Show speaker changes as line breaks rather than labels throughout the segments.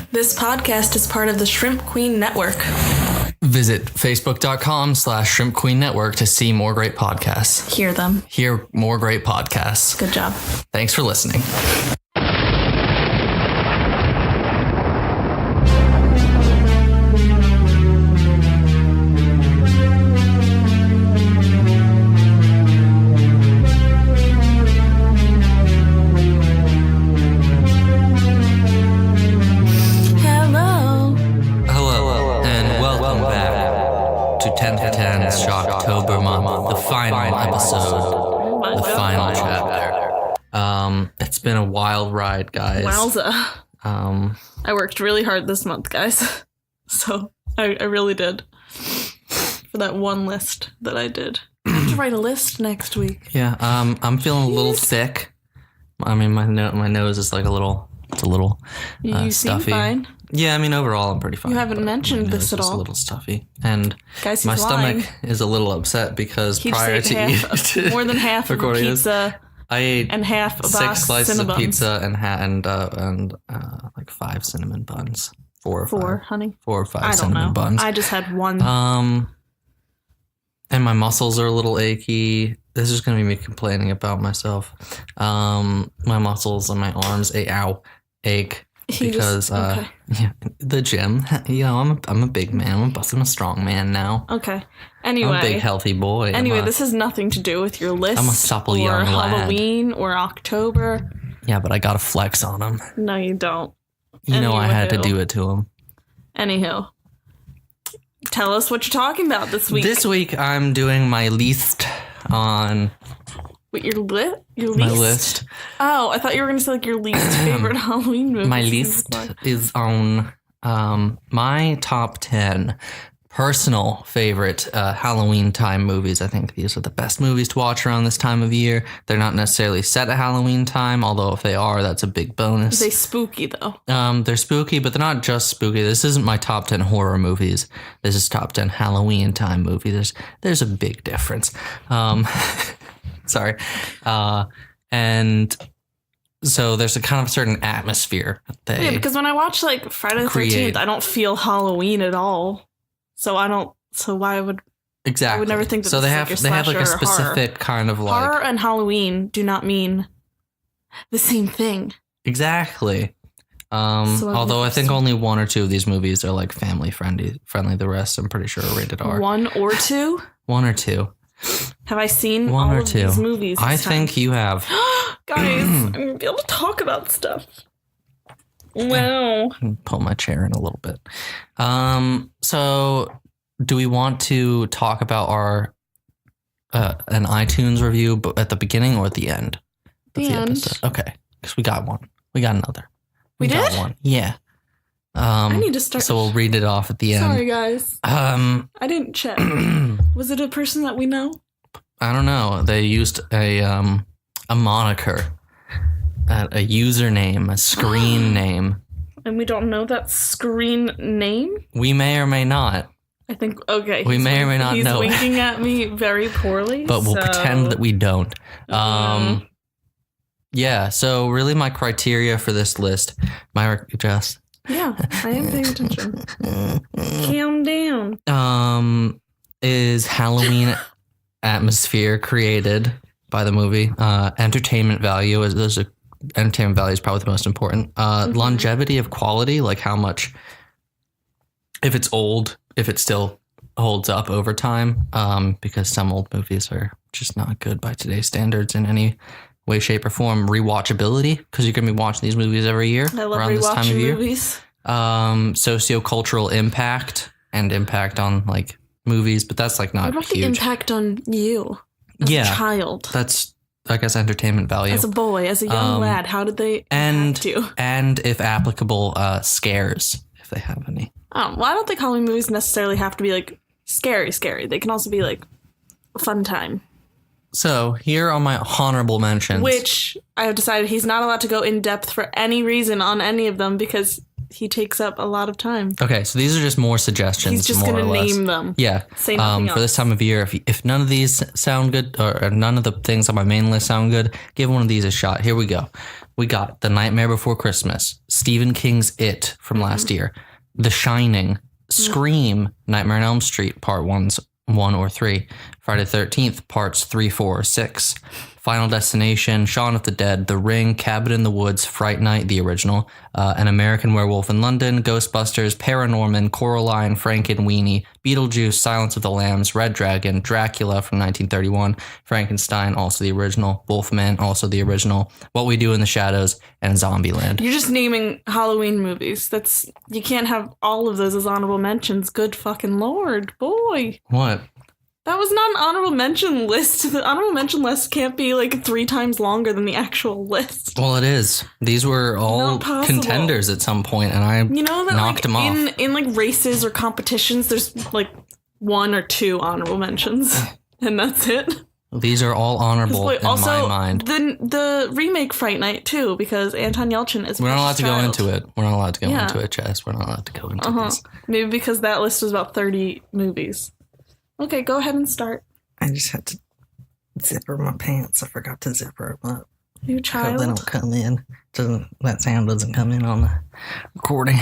This podcast is part of the Shrimp Queen Network.
Visit facebook.com/Shrimp Queen Network to see more great podcasts.
Hear them.
Hear more great podcasts.
Good job.
Thanks for listening. Shocktober month, the final episode, the final chapter. It's been a wild ride, guys.
Wowza. I worked really hard this month, guys. So I really did. For that one list that I did. I have to write a list next week.
Yeah, I'm feeling a little sick. I mean, my nose is like a little
You
stuffy.
seem fine.
Yeah, I mean, overall, I'm pretty fine.
You haven't mentioned this at all.
It's a little stuffy. And
guys,
my
lying.
stomach is a little upset because
He
prior
just ate
to
more than half of a pizza.
I ate
and half a
6 slices
Cinnabons.
of pizza and like 5 cinnamon buns. 4 or 5.
4, honey.
4 or 5
I don't
cinnamon
know.
buns.
I just had one.
And my muscles are a little achy. This is going to be me complaining about myself. My muscles and my arms ache because yeah, the gym. You know, I'm a big man. I'm a strong man now.
Okay. Anyway,
I'm a big healthy boy.
Anyway, this has nothing to do with your list.
I'm a supple
or
young lad.
Halloween or October.
Yeah, but I got to flex on him.
No, you don't.
You know, I had to do it to him.
Anywho, tell us what you're talking about this week.
This week, I'm doing my list on...
Wait, your least?
My list.
Oh, I thought you were going to say like your least favorite Halloween movie.
My list is on my top 10 personal favorite Halloween time movies. I think these are the best movies to watch around this time of year. They're not necessarily set at Halloween time, although if they are, that's a big bonus.
They're spooky, though.
They're spooky, but they're not just spooky. This isn't my top 10 horror movies. This is top 10 Halloween time movies. There's a big difference. Sorry. And so there's a kind of certain atmosphere that
Yeah, because when I watch like Friday the 13th, I don't feel Halloween at all. So why would...
Exactly.
I would never think that
so
this
they
is
have like a specific
horror.
kind of like...
Horror and Halloween do not mean the same thing.
Exactly. Although I think only 1 or 2 of these movies are like family friendly. The rest I'm pretty sure are rated R.
1 or 2?
1 or 2.
Have I seen
1
all
or
of
2
these movies?
I think you have.
Guys, I'm going to be able to talk about stuff. Wow.
Pull my chair in a little bit. So do we want to talk about our an iTunes review at the beginning or at the end?
The end.
Episode? Okay, because we got one. We got another.
We
got
did?
one. Yeah.
I need to start.
So we'll read it off at the end.
Sorry, guys. I didn't check. Was it a person that we know?
I don't know. They used a moniker, a username, a screen name.
And we don't know that screen name?
We may or may not.
I think, okay.
We may or may not know.
He's winking at me very poorly.
But we'll pretend that we don't. Yeah, so really my criteria for this list, Jess.
Yeah, I am paying attention. Calm down.
Is Halloween atmosphere created by the movie? Entertainment value entertainment value is probably the most important. Longevity of quality, like how much, if it's old, if it still holds up over time, because some old movies are just not good by today's standards in any way, shape, or form. Rewatchability, because you're going to be watching these movies every year.
I love
around this time of year.
movies.
Sociocultural impact and impact on like movies, but that's like not
What about
huge.
the impact on you as a child?
That's, I guess, entertainment value.
As a boy, as a young lad, how did they impact you?
And if applicable, scares, if they have any.
Well, I don't think Halloween movies necessarily have to be like scary. They can also be like a fun time.
So here are my honorable mentions.
Which I have decided he's not allowed to go in depth for any reason on any of them because he takes up a lot of time.
Okay, so these are just more suggestions.
He's just
going to
name them.
Yeah.
Say nothing else.
For this time of year, if none of these sound good, or none of the things on my main list sound good, give one of these a shot. Here we go. We got The Nightmare Before Christmas, Stephen King's It from last year, The Shining, Scream, Nightmare on Elm Street, Part 1 or 3, Friday the 13th, Parts 3, 4, or 6, Final Destination, Shaun of the Dead, The Ring, Cabin in the Woods, Fright Night, the original, An American Werewolf in London, Ghostbusters, Paranorman, Coraline, Frankenweenie, Beetlejuice, Silence of the Lambs, Red Dragon, Dracula from 1931, Frankenstein, also the original, Wolfman, also the original, What We Do in the Shadows, and Zombieland.
You're just naming Halloween movies. You can't have all of those as honorable mentions. Good fucking lord, boy.
What?
That was not an honorable mention list. The honorable mention list can't be like 3 times longer than the actual list.
Well, it is. These were all contenders at some point, and I knocked them off.
In like races or competitions, there's like 1 or 2 honorable mentions, and that's it.
These are all honorable in my mind.
The remake Fright Night too, because Anton Yelchin is.
We're not allowed to go into it. We're not allowed to go into it, Jess. We're not allowed to go into this.
Maybe because that list was about 30 movies. Okay, go ahead and start.
I just had to zipper my pants. I forgot to zipper them up.
You child.
They don't come in. That sound doesn't come in on the recording.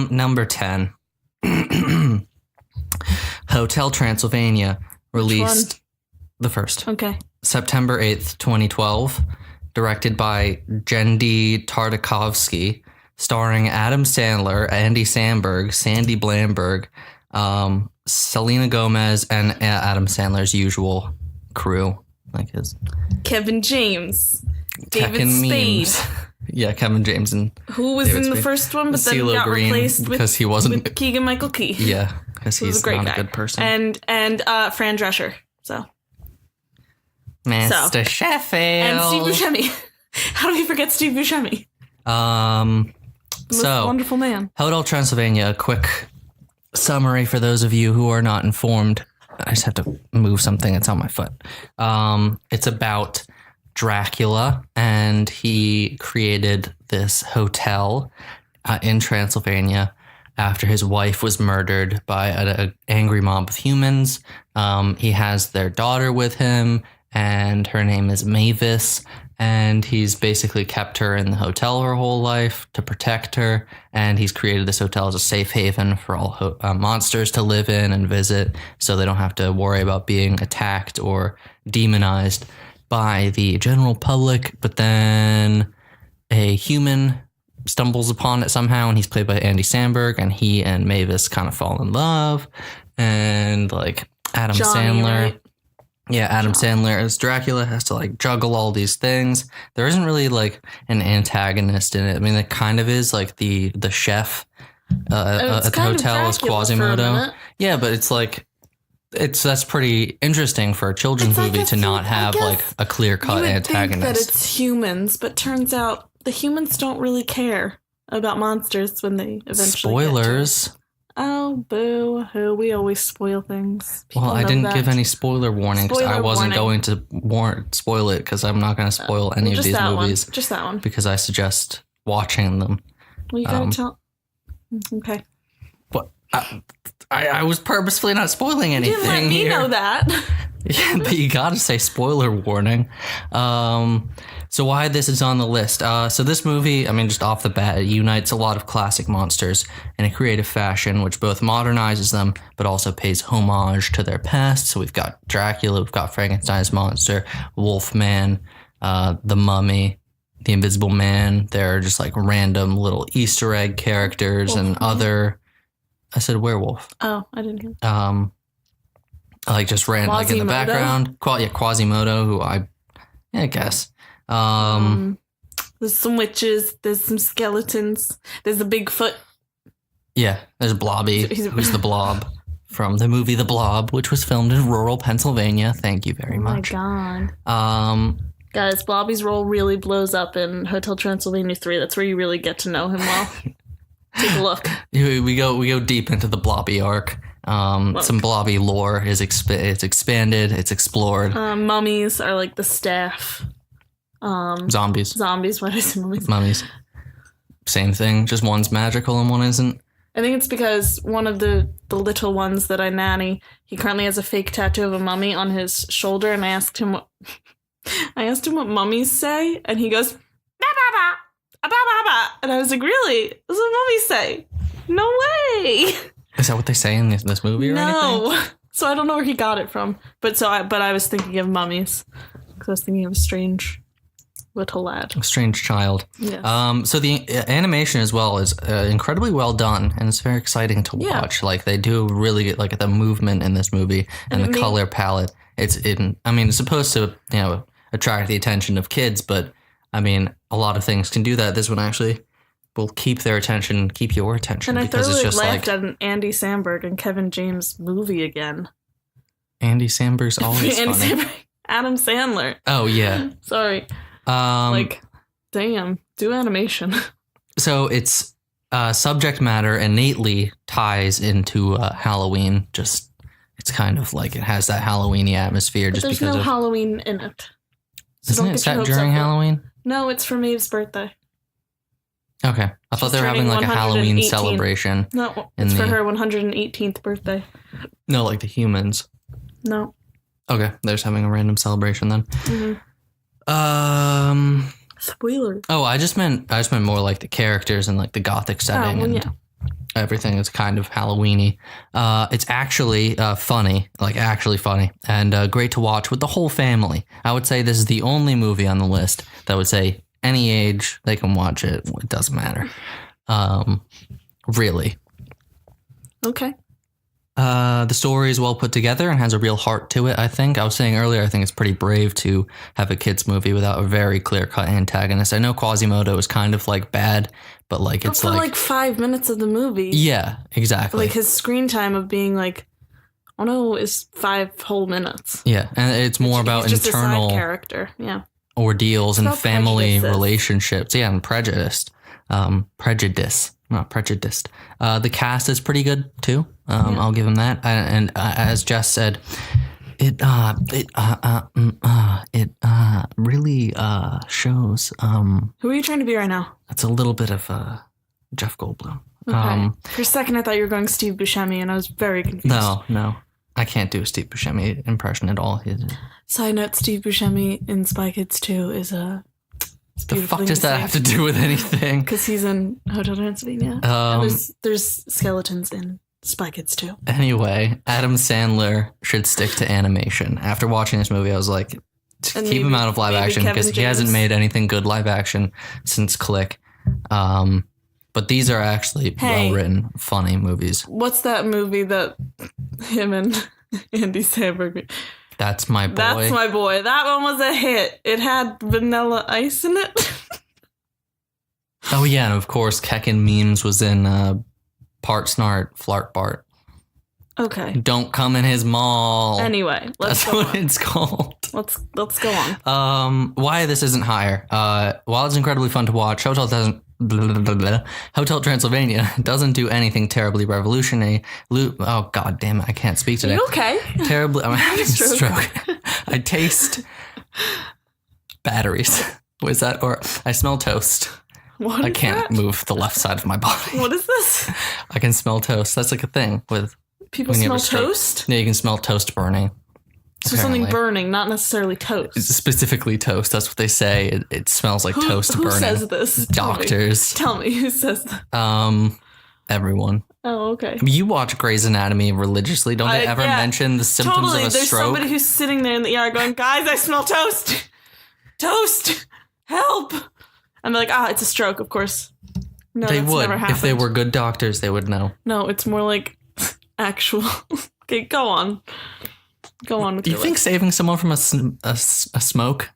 Number 10. Hotel Transylvania, released the first.
Okay.
September 8th, 2012. Directed by Jendi Tartakovsky. Starring Adam Sandler, Andy Samberg, Sandy Blamberg, Selena Gomez, and Adam Sandler's usual crew, like his
Kevin James, David
Tekken
Spade.
Memes. Yeah, Kevin James and
who was
David
in the
Spade.
first one, but
CeeLo
then got
Green,
replaced
because he wasn't
with Keegan-Michael Key.
Yeah, because he's
a
not
guy.
a good person.
And Fran Drescher. So
Mr. Sheffield
and Steve Buscemi. How do we forget Steve Buscemi?
So
wonderful man.
Hotel Transylvania. A quick summary for those of you who are not informed. I just have to move something that's on my foot. It's about Dracula, and he created this hotel in Transylvania after his wife was murdered by an angry mob of humans. He has their daughter with him, and her name is Mavis. And he's basically kept her in the hotel her whole life to protect her. And he's created this hotel as a safe haven for all monsters to live in and visit, so they don't have to worry about being attacked or demonized by the general public. But then a human stumbles upon it somehow, and he's played by Andy Samberg, and he and Mavis kind of fall in love. And like Adam
Johnny,
Sandler.
right?
Yeah, Adam Sandler as Dracula has to like juggle all these things. There isn't really like an antagonist in it. I mean, it kind of is like the chef at the hotel is Quasimodo. Yeah, but it's like that's pretty interesting for a children's movie to not have like a clear-cut antagonist.
Think that it's humans, but turns out the humans don't really care about monsters when they eventually
Spoilers.
Get to it. Oh, boo-hoo. We always spoil things.
Well, I didn't give any spoiler warning because I wasn't going to spoil it, because I'm not going to spoil any of these movies.
Just that one.
Because I suggest watching them.
Well, you gotta tell. Okay.
But I was purposefully not spoiling anything.
You didn't let me know that.
Yeah, but you gotta say spoiler warning. So why this is on the list. So this movie, I mean, just off the bat, it unites a lot of classic monsters in a creative fashion, which both modernizes them, but also pays homage to their past. So we've got Dracula, we've got Frankenstein's monster, Wolfman, the Mummy, the Invisible Man. They're just like random little Easter egg characters and other... I said werewolf.
Oh, I didn't hear.
Like just random, like in the background. Quasimodo, who I guess.
There's some witches. There's some skeletons. There's a Bigfoot.
Yeah, there's Blobby, who's the Blob from the movie The Blob, which was filmed in rural Pennsylvania. Thank you very much.
Oh my god. Guys, Blobby's role really blows up in Hotel Transylvania 3. That's where you really get to know him well. Take a look.
We go deep into the Blobby arc. Some Blobby lore is it's expanded, it's explored.
Mummies are like the staff.
Zombies.
Why did I say mummies?
Mummies. same thing, just one's magical and one isn't?
I think it's because one of the little ones that I nanny, he currently has a fake tattoo of a mummy on his shoulder, and I asked him what mummies say, and he goes, ba ba ba, ba ba ba, and I was like, really? That's what mummies say? No way!
Is that what they say in this movie or anything?
No. So I don't know where he got it from, but I was thinking of mummies because I was thinking of a strange little lad,
a strange child.
Yes.
So the animation as well is incredibly well done, and it's very exciting to watch. Like they do really get like the movement in this movie and the color palette. It's supposed to attract the attention of kids, but I mean a lot of things can do that. This one actually will keep your attention,
and
because it's just
laughed at an Andy Samberg and Kevin James movie again.
Andy Samberg's always funny.
Adam Sandler.
Oh yeah.
Sorry. Damn, do animation. So
its subject matter innately ties into Halloween. Just it's kind of like it has that Halloweeny atmosphere.
But
just
there's no Halloween in it. So
isn't it set during Halloween?
No, it's for Maeve's birthday.
Okay, I thought they were having like a Halloween celebration.
No, it's for her 118th birthday.
No, like the humans.
No.
Okay, they're just having a random celebration then.
Mm-hmm. Spoiler.
Oh, I just meant more like the characters and like the gothic setting and everything is kind of Halloweeny. It's actually funny, and great to watch with the whole family. I would say this is the only movie on the list that would say any age they can watch it. It doesn't matter. Really.
Okay.
The story is well put together and has a real heart to it, I think. I was saying earlier, I think it's pretty brave to have a kids movie without a very clear-cut antagonist. I know Quasimodo is kind of like bad, but like it's
for like 5 minutes of the movie.
Yeah, exactly.
Like his screen time of being like, oh no, is 5 whole minutes.
Yeah, and it's more about
just
internal
a side character. Yeah.
Ordeals and family relationships. Yeah, and prejudice. Not prejudiced. The cast is pretty good too. I'll give him that. And as Jess said, it really shows.
Who are you trying to be right now?
It's a little bit of Jeff Goldblum.
Okay. For a second, I thought you were going Steve Buscemi, and I was very confused.
No, I can't do a Steve Buscemi impression at all.
Side note: Steve Buscemi in Spy Kids 2 is a.
The fuck does that have to do with anything?
Because he's in Hotel Transylvania. There's skeletons in Spy Kids 2.
Anyway, Adam Sandler should stick to animation. After watching this movie, I was like, keep him out of live action because he hasn't made anything good live action since Click. But these are actually well-written, funny movies.
What's that movie that him and Andy Samberg...
That's My Boy.
That's My Boy. That one was a hit. It had Vanilla Ice in it.
Oh, yeah. And of course, Kekken Memes was in Part Snart, Flart Bart.
Okay.
Don't come in his mall.
Anyway,
that's what it's called.
Let's go on.
Why this isn't higher. While it's incredibly fun to watch, Hotel Transylvania doesn't do anything terribly revolutionary. Oh god damn it, I can't speak today.
Are you okay?
Terribly, I'm having a stroke. I taste batteries. What is that? Or I smell toast.
What
I can't move the left side of my body.
What is this?
I can smell toast. That's like a thing with
people smell toast?
Yeah, you can smell toast burning.
So apparently. Something burning, not necessarily toast.
It's specifically toast. That's what they say. It smells like toast burning. Who
says this?
Doctors.
Tell me who says that.
Everyone.
Oh, okay.
You watch Grey's Anatomy religiously. Don't they ever mention the symptoms of a
There's
stroke?
Somebody who's sitting there in the ER going, guys, I smell toast. Toast. Help. And they're like, it's a stroke, of course. No,
they
that's
would.
Never happened.
If they were good doctors, they would know.
No, it's more like actual. Okay, go on. Go on with your
You think saving someone from a stroke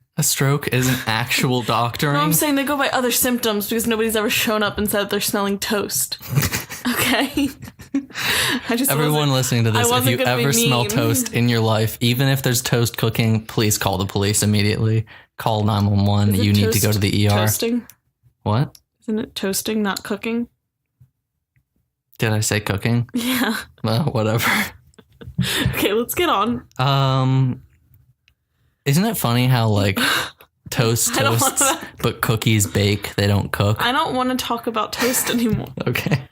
is an actual doctoring?
No, I'm saying they go by other symptoms because nobody's ever shown up and said they're smelling toast. Okay?
Everyone listening to this, if you ever smell toast in your life, even if there's toast cooking, please call the police immediately. Call 911. You need to go to the ER.
Toasting?
What?
Isn't it toasting, not cooking?
Did I say cooking?
Yeah.
Well, whatever.
Okay, let's get on.
Isn't it funny how like Toast
I don't
toasts,
wanna-
but cookies bake. They don't cook.
I don't want to talk about toast anymore.
Okay.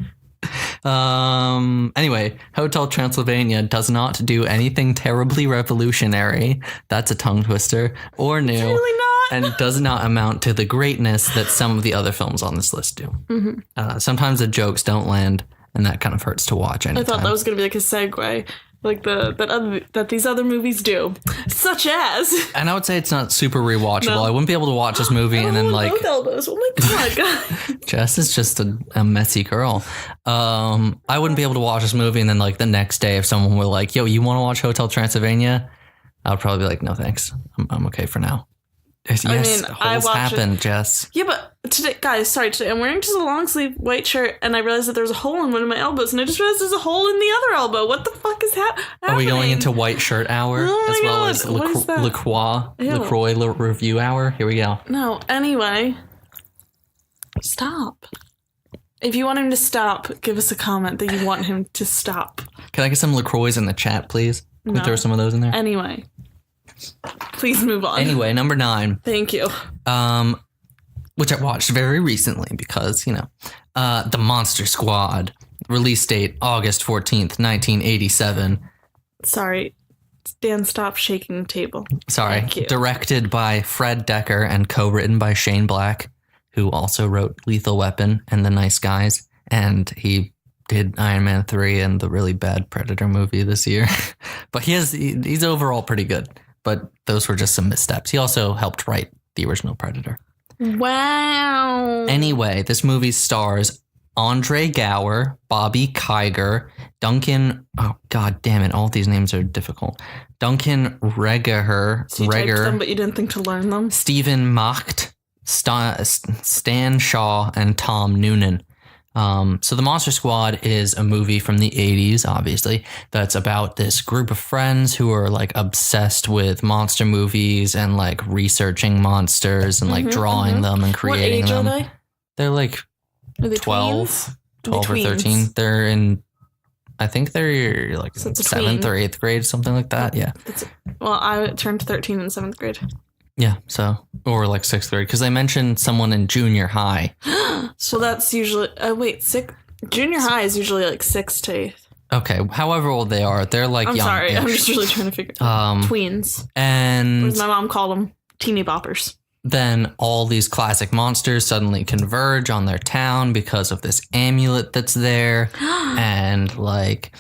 Anyway, Hotel Transylvania does not do anything terribly revolutionary. That's a tongue twister. Or new.
It's really not.
And does not amount to the greatness that some of the other films on this list do.
Mm-hmm.
Sometimes the jokes don't land, and that kind of hurts to watch anytime.
I thought that was going to be like a segue, like that these other movies do, such as.
And I would say it's not super rewatchable.
No.
I wouldn't be able to watch this movie and then like.
Both elbows. Oh my god.
Jess is just a messy girl. I wouldn't be able to watch this movie and then like the next day if someone were like, "Yo, you want to watch Hotel Transylvania?" I would probably be like, "No, thanks. I'm okay for now." Yes, holes happen, Jess.
Yeah, but today, guys, today I'm wearing just a long sleeve white shirt, and I realized that there's a hole in one of my elbows, and I just realized there's a hole in the other elbow. What the fuck is happening?
Are we going into white shirt hour
Oh my
as well
God,
as
what is that?
LaCroix review hour? Here we go.
No, anyway. Stop. If you want him to stop, give us a comment that you want him to stop.
Can I get some LaCroix in the chat, please? Can we
No.
throw some of those in there?
Anyway. Please move on.
Anyway, number 9.
Thank you.
Which I watched very recently because, The Monster Squad. Release date, August 14th, 1987.
Sorry. Dan, stop shaking the table.
Sorry.
Thank you.
Directed by Fred Decker and co-written by Shane Black, who also wrote Lethal Weapon and The Nice Guys. And he did Iron Man 3 and the really bad Predator movie this year. But he's overall pretty good. But those were just some missteps. He also helped write the original Predator.
Wow.
Anyway, this movie stars Andre Gower, Bobby Kiger, Duncan, oh god damn it, all these names are difficult. Duncan Regeher,
So you typed them, but you didn't think to learn them?
Stephen Macht, Stan Shaw, and Tom Noonan. So The Monster Squad is a movie from the 80s, obviously, that's about this group of friends who are like obsessed with monster movies and like researching monsters and like drawing them and creating them.
What age are they?
They're like
Are they
12,
tweens?
12 or
Tweens.
13. They're in, I think they're like
So it's a
7th
tween.
or 8th grade, something like that. Yeah.
Well, I turned 13 in 7th grade.
Yeah. So, or like 6th grade, because they mentioned someone in junior high.
So that's usually, junior high is usually like 6th to 8th.
Okay. However old they are, they're like
I'm
young.
sorry, I'm just really trying to figure tweens. Or
And
as my mom called them, teeny boppers.
then all these classic monsters suddenly converge on their town because of this amulet that's there. And like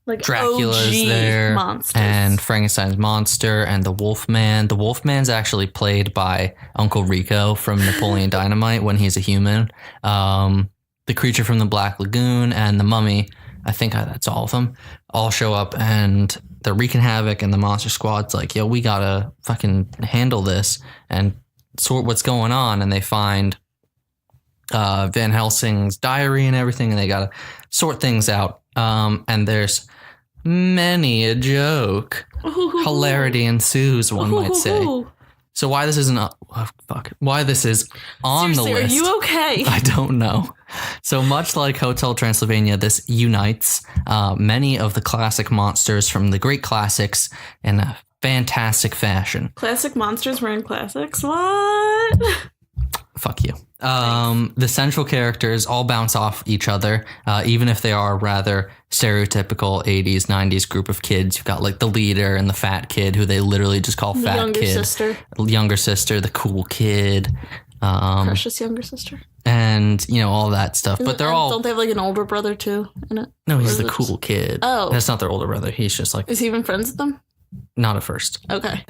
Like
Dracula's
OG
there,
monsters.
and Frankenstein's monster, and the Wolfman. The Wolfman's actually played by Uncle Rico from Napoleon Dynamite when he's a human. The creature from the Black Lagoon and the Mummy. I think that's all of them. All show up and they're wreaking havoc, and the Monster Squad's like, "Yo, we gotta fucking handle this and sort what's going on." And they find Van Helsing's diary and everything, and they gotta sort things out. And there's many a joke. Hilarity ensues, one might say. So why this isn't why this is on
Seriously,
the list?
are you okay?
I don't know. So much like Hotel Transylvania, this unites many of the classic monsters from the great classics in a fantastic fashion.
Classic monsters wearing classics? What?
Fuck you. The central characters all bounce off each other, even if they are rather stereotypical 80s, 90s group of kids. You've got like the leader and the fat kid who they literally just call fat
Younger
kid.
sister.
Younger sister, the cool kid.
Precious younger sister.
And, all that stuff. But they're all...
Don't they have like an older brother too in it?
No,
Or
he's
is
the
it
cool
just-
kid.
Oh.
That's not their older brother. He's just like...
Is he even friends with them?
Not at first.
Okay.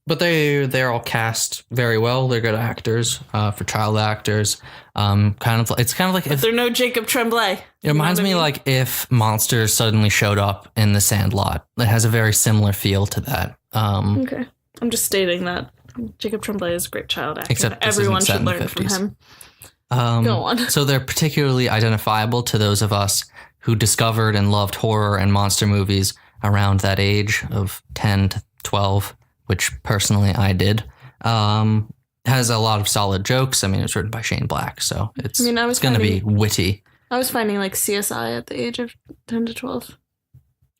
But they're all cast very well. They're good actors for child actors. It's kind of like
But
if,
they're no Jacob Tremblay.
it reminds me like if monsters suddenly showed up in The Sandlot. It has a very similar feel to that.
Okay. I'm just stating that Jacob Tremblay is a great child actor.
Except this
everyone
isn't set
should
in the
learn from
50s.
him. Go on.
So they're particularly identifiable to those of us who discovered and loved horror and monster movies around that age of 10 to 12, which personally I did. Has a lot of solid jokes. I mean, it was written by Shane Black, so it's going to be witty.
I was finding like CSI at the age of 10 to 12.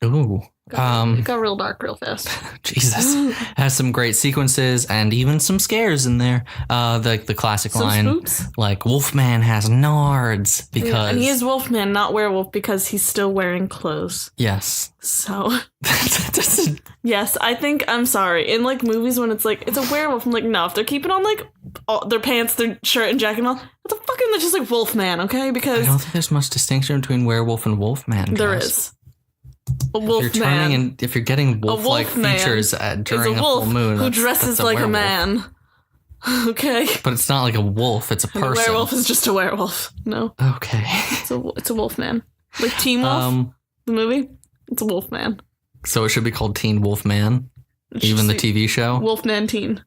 Ooh.
It got real dark real fast.
Jesus. Has some great sequences and even some scares in there. The classic
Some
line,
spooks?
like, Wolfman has nards because...
And he is Wolfman, not werewolf, because he's still wearing clothes.
Yes.
So... Yes, I'm sorry. In, like, movies when it's like, it's a werewolf, I'm like, no, if they're keeping on, like, all their pants, their shirt and jacket and all, it's a fucking, it's just like Wolfman, okay? Because...
I don't think there's much distinction between werewolf and Wolfman.
There is. A wolf
if you're
man.
turning and if you're getting wolf-like features during a full moon,
who dresses like a man. Okay.
But it's not like a wolf; it's a person.
A werewolf is just a werewolf. No.
Okay.
It's a wolf man. Like Teen Wolf, the movie. It's a wolf man.
So it should be called Teen Wolf Man, even the TV show.
Wolfman Teen.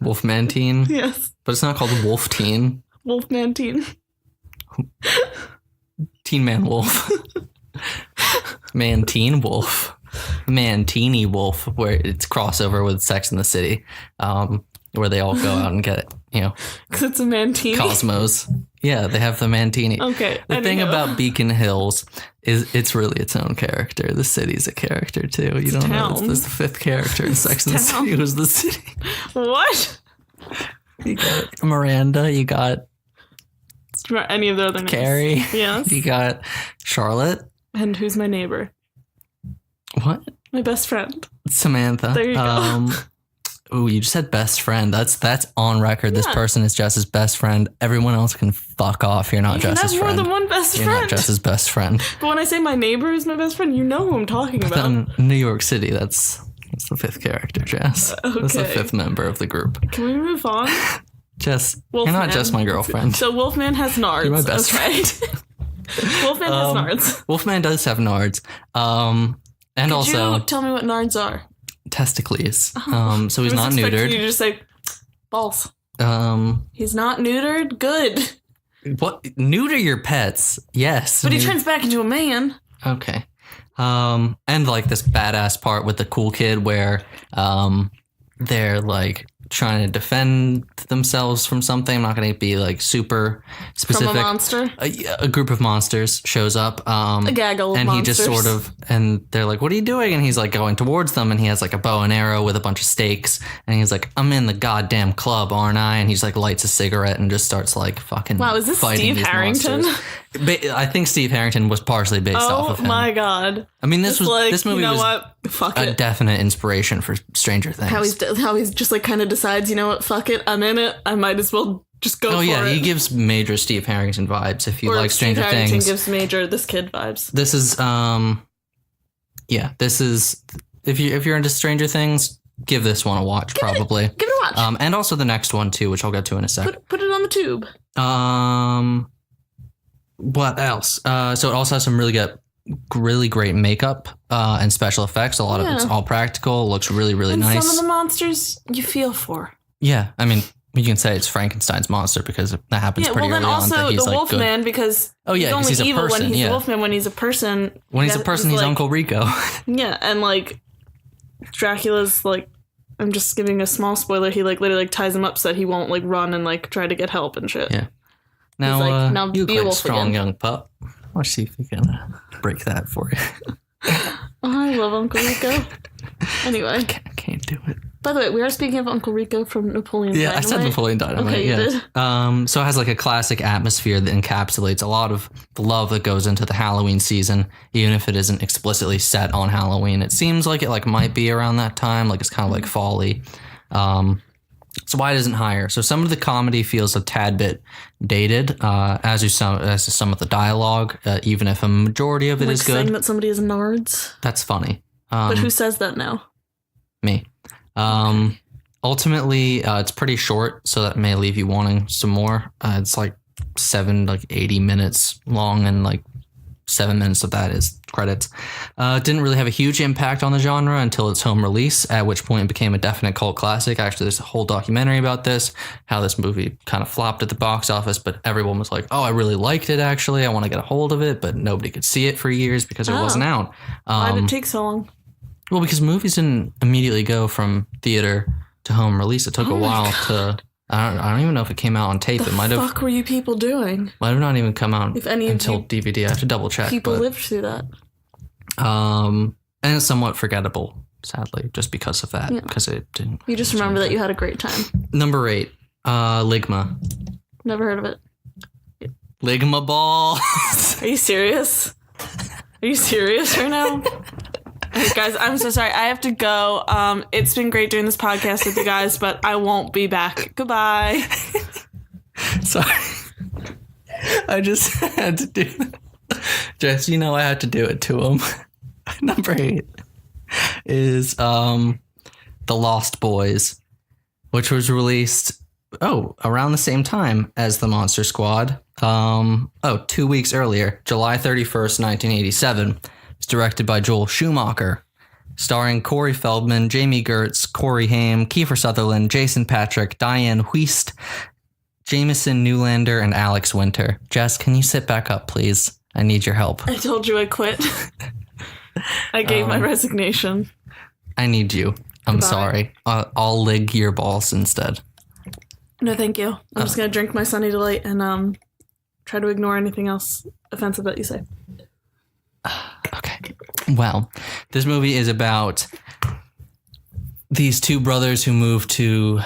Wolfman Teen.
Yes.
But it's not called Wolf Teen.
Wolfman Teen.
Teen Man Wolf. Man Teen Wolf. Man Teeny Wolf, where it's crossover with Sex in the City, where they all go out and get it,
because it's a Mantini.
Cosmos. Yeah, they have the Mantini.
Okay.
The thing about Beacon Hills is it's really its own character. The city's a character too. You don't know. There's the fifth character in Sex in the City who's the city.
What?
You got Miranda. You got
any of the other names.
Carrie.
Yes.
You got Charlotte.
And who's my neighbor?
What?
My best friend.
Samantha.
There you go.
Ooh, you just said best friend. That's on record. Yeah. This person is Jess's best friend. Everyone else can fuck off. You're not Jess's friend.
You have more than one best friend.
You're not Jess's best friend.
But when I say my neighbor is my best friend, you know who I'm talking about.
In New York City, that's the fifth character, Jess.
Okay.
That's the fifth member of the group.
Can we move on?
Jess,
Wolfman.
You're not just my girlfriend.
So Wolfman has nards.
You're my best
friend. Wolfman has nards.
Wolfman does have nards. And
Could
also...
you tell me what nards are?
Testicles. So he's not neutered.
You just say balls.
He's
not neutered. Good.
What? Neuter your pets? Yes.
But he turns back into a man.
Okay. And like this badass part with the cool kid where they're like trying to defend themselves from something. I'm not going to be like super specific.
From a monster?
A group of monsters shows up.
A gaggle of
and
monsters.
He just and they're like, what are you doing? And he's like going towards them and he has like a bow and arrow with a bunch of stakes. And he's like, I'm in the goddamn club, aren't I? And he's like lights a cigarette and just starts like fucking
Wow, is this
fighting
Steve Harrington?
I think Steve Harrington was partially based off of him.
Oh my god.
I mean, this movie was
what? Fuck
a
it.
definite inspiration for Stranger Things.
How he's just like kind of decides, you know what, fuck it, I'm in it. I might as well just go for it. Oh yeah,
he gives major Steve Harrington vibes if you like Stranger
Steve Harrington
Things.
Gives major this kid vibes.
This is if you're into Stranger Things, give this one a watch probably.
Give it a watch.
And also the next one too, which I'll get to in a sec.
Put it on the tube.
What else? So it also has some really great makeup and special effects. A lot of it's all practical. It looks really, really nice.
Some of the monsters you feel for.
Yeah, I mean, you can say it's Frankenstein's monster because that happens pretty early on.
Yeah, well, then also the
like
Wolfman because he's only
he's
evil
a person.
when he's a Wolfman. When he's a person,
he's Uncle Rico.
Yeah, and like Dracula's like, I'm just giving a small spoiler. He like literally like ties him up so that he won't like run and like try to get help and shit.
Yeah. Now,
now
you
be
look
a
like a strong
again.
young pup. Let's see if we can break that for you.
I love Uncle Rico. Anyway.
I can't do it.
By the way, we are speaking of Uncle Rico from Napoleon Dynamite.
Yeah, I said Napoleon Dynamite.
Okay, you did.
So it has like a classic atmosphere that encapsulates a lot of the love that goes into the Halloween season, even if it isn't explicitly set on Halloween. It seems like it like might be around that time, like it's kind of like fall-y. So why it isn't higher? So some of the comedy feels a tad bit dated, as do some of the dialogue, even if a majority of it is good.
Saying that somebody is nards.
That's funny.
But who says that now?
Me. Ultimately, it's pretty short, so that may leave you wanting some more. It's like 80 minutes long, and like 7 minutes of that is credits. Didn't really have a huge impact on the genre until its home release, at which point it became a definite cult classic. Actually, there's a whole documentary about this, how this movie kind of flopped at the box office, but everyone was like, oh, I really liked it, actually. I want to get a hold of it, but nobody could see it for years because it wasn't out.
Why did it take so long?
Well, because movies didn't immediately go from theater to home release. It took a while to... I don't even know if it came out on tape. It might have.
What the fuck were you people doing?
Might have not even come out
if any
until DVD. I have to double check.
People lived through that.
And it's somewhat forgettable, sadly, just because of that. Because it didn't.
You just remember that you had a great time.
Number 8, Ligma.
Never heard of it.
Ligma balls.
Are you serious? Are you serious right now? Hey guys, I'm so sorry. I have to go. It's been great doing this podcast with you guys, but I won't be back. Goodbye.
Sorry. I just had to do it. Jess, you know I had to do it to him. Number 8 is The Lost Boys, which was released around the same time as The Monster Squad. 2 weeks earlier, July 31st, 1987. It's directed by Joel Schumacher, starring Corey Feldman, Jamie Gertz, Corey Haim, Kiefer Sutherland, Jason Patrick, Diane Huist, Jameson Newlander, and Alex Winter. Jess, can you sit back up, please? I need your help.
I told you I quit. I gave my resignation.
I need you. I'm
Goodbye.
sorry. I'll lig your balls instead.
No, thank you. I'm just going to drink my Sunny Delight and try to ignore anything else offensive that you say.
Okay. Well, this movie is about these two brothers who moved to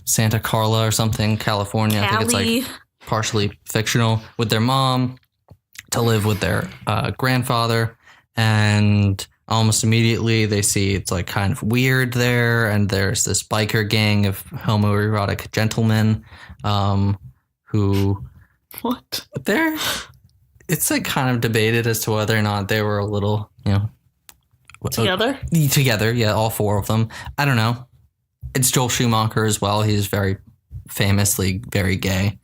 Santa Carla or something, California. I think it's like partially fictional, with their mom to live with their grandfather. And almost immediately they see it's like kind of weird there. And there's this biker gang of homoerotic gentlemen who...
What?
It's like kind of debated as to whether or not they were a little,
Together?
Together, yeah, all 4 of them. I don't know. It's Joel Schumacher as well. He's very famously very gay.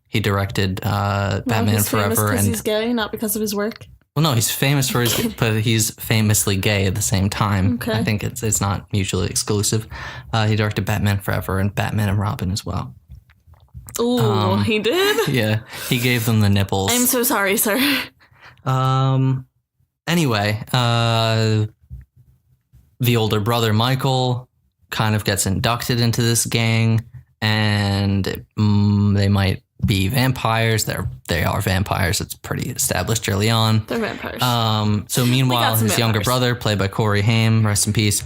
He directed Batman
he's
Forever.
Famous because
and
he's gay, not because of his work.
Well, no, he's famous for his, but he's famously gay at the same time.
Okay.
I think it's not mutually exclusive. He directed Batman Forever and Batman and Robin as well.
Ooh, he did?
Yeah, he gave them the nipples.
I'm so sorry, sir.
Anyway, the older brother, Michael, kind of gets inducted into this gang, and they might be vampires. They are vampires. It's pretty established early on.
They're vampires.
So meanwhile, his younger brother, played by Corey Haim, rest in peace,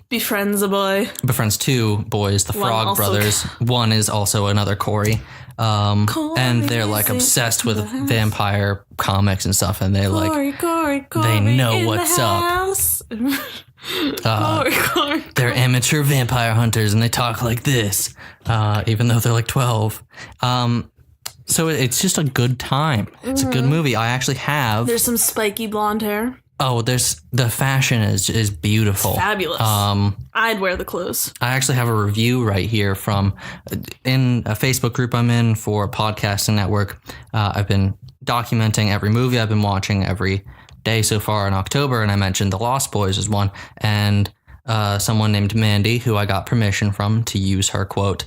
befriends a boy.
befriends 2 boys, the Frog brothers. One is also another Corey. And they're like obsessed with vampire comics and stuff, and they
Corey,
they know
in
what's
the
up.
house. Corey.
They're amateur vampire hunters, and they talk like this, even though they're like 12. So it's just a good time. It's a good movie. I actually have.
There's some spiky blonde hair.
Oh, the fashion is beautiful.
Fabulous. I'd wear the clothes.
I actually have a review right here from in a Facebook group I'm in for a podcasting network. I've been documenting every movie I've been watching every day so far in October, and I mentioned The Lost Boys as one. And someone named Mandy, who I got permission from to use her quote,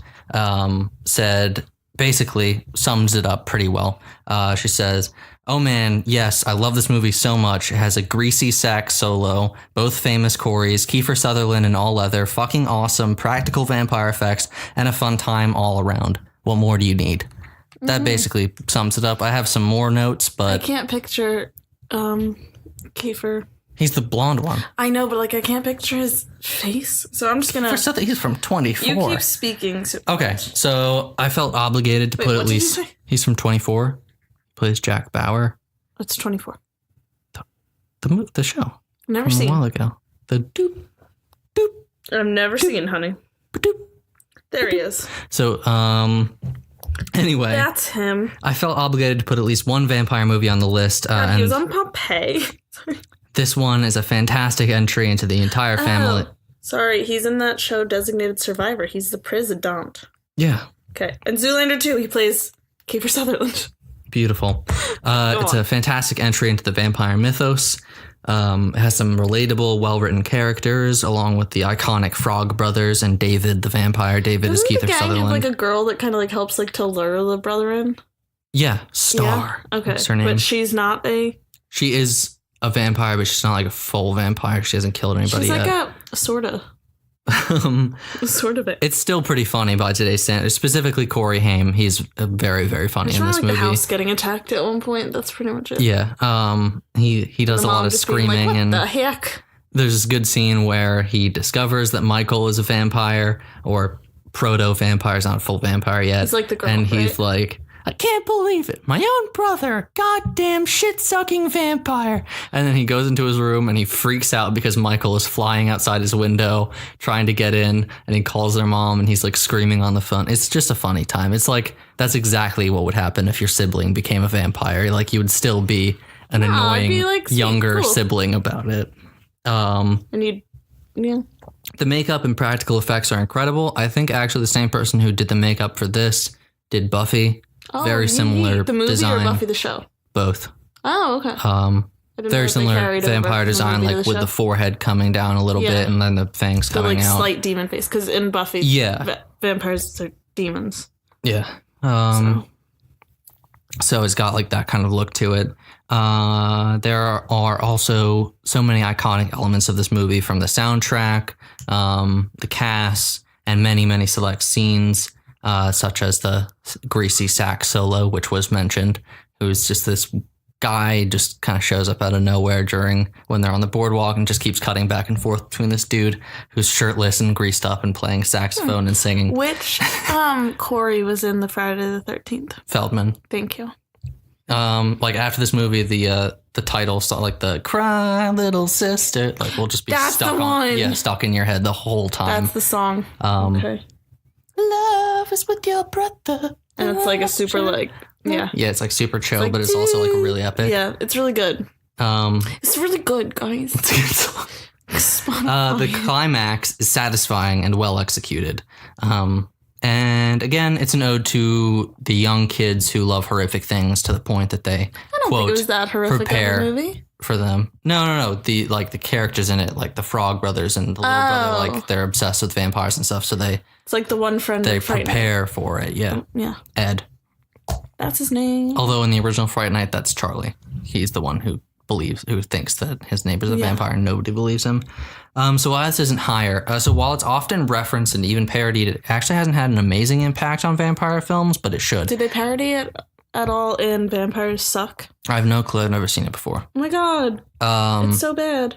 said, basically sums it up pretty well. She says, "Oh man, yes, I love this movie so much. It has a greasy sax solo, both famous Coreys, Kiefer Sutherland in all leather, fucking awesome, practical vampire effects, and a fun time all around. What more do you need?" That basically sums it up. I have some more notes, but...
I can't picture Kiefer.
He's the blonde one.
I know, but I can't picture his face. So I'm just gonna...
For something, he's from 24.
You keep speaking. So...
Okay, so I felt obligated to put at
what did you
least...
say?
He's from 24. Plays Jack Bauer.
It's 24.
The show.
Never
From
seen.
a while ago. The doop, doop,
I've never seen, honey.
doop.
There he is.
So, anyway,
That's him.
I felt obligated to put at least one vampire movie on the list.
He
And
was on Pompeii.
this one is a fantastic entry into the entire family.
Oh, sorry, he's in that show Designated Survivor. He's the president.
Yeah,
Okay. And Zoolander 2, he plays Kiefer Sutherland.
beautiful. It's a fantastic entry into the vampire mythos. It has some relatable, well-written characters, along with the iconic Frog brothers and David the vampire. David is
Doesn't
Kiefer
the gang
Sutherland.
have a girl that kind of helps to lure the brother in?
Yeah, Star.
Yeah? Okay.
That's her name.
But she's not a...
She is a vampire, but she's not like a full vampire. She hasn't killed anybody
She's
yet.
like a... Sorta. Sort of it.
It's still pretty funny by today's standards, specifically Corey Haim. He's very, very funny in this
like
movie.
The house getting attacked at one point. That's pretty much it.
Yeah. He does a lot of screaming,
what
and
the heck?
there's this good scene where he discovers that Michael is a vampire, or proto-vampire, is not a full vampire yet.
He's like the girl,
and he's
right?
like, I can't believe it. My own brother, goddamn shit-sucking vampire. And then he goes into his room and he freaks out because Michael is flying outside his window trying to get in, and he calls their mom and he's like screaming on the phone. It's just a funny time. It's like, that's exactly what would happen if your sibling became a vampire. Like, you would still be an annoying
be like,
younger
cool.
sibling about it.
And yeah.
The makeup and practical effects are incredible. I think actually the same person who did the makeup for this did Buffy. Very similar
the movie
design.
or Buffy the show?
Both.
Oh, okay.
Very similar vampire design, like with the forehead coming down a little bit and then the fangs coming out.
Slight demon face, because in Buffy, vampires are demons.
Yeah. So it's got like that kind of look to it. There are also so many iconic elements of this movie, from the soundtrack, the cast, and many, many select scenes, such as the greasy sax solo, which was mentioned, who's just this guy just kind of shows up out of nowhere when they're on the boardwalk and just keeps cutting back and forth between this dude who's shirtless and greased up and playing saxophone and singing.
Which Corey was in the Friday the 13th?
Feldman.
Thank you.
Like after this movie, the title, like the "Cry Little Sister," like will just be stuck in your head the whole time.
That's the song. Okay.
Love is with your brother.
And it's like a super yeah,
it's like super chill, but it's also like really epic.
Yeah, it's really good. It's really good, guys.
The climax is satisfying and well executed. And again, it's an ode to the young kids who love horrific things to the point that they
think it was that horrific
prepare
of a movie.
For them. No. The characters in it, like the Frog Brothers and the little brother, like they're obsessed with vampires and stuff. So it's
like the one friend
they prepare for it. Yeah.
Yeah.
Ed.
That's his name.
Although in the original Fright Night, that's Charlie. He's the one who thinks that his neighbor's a vampire, and nobody believes him. So while this isn't higher, so while it's often referenced and even parodied, it actually hasn't had an amazing impact on vampire films, but it should.
Did they parody it at all in Vampires Suck?
I have no clue. I've never seen it before.
Oh my god. It's so bad.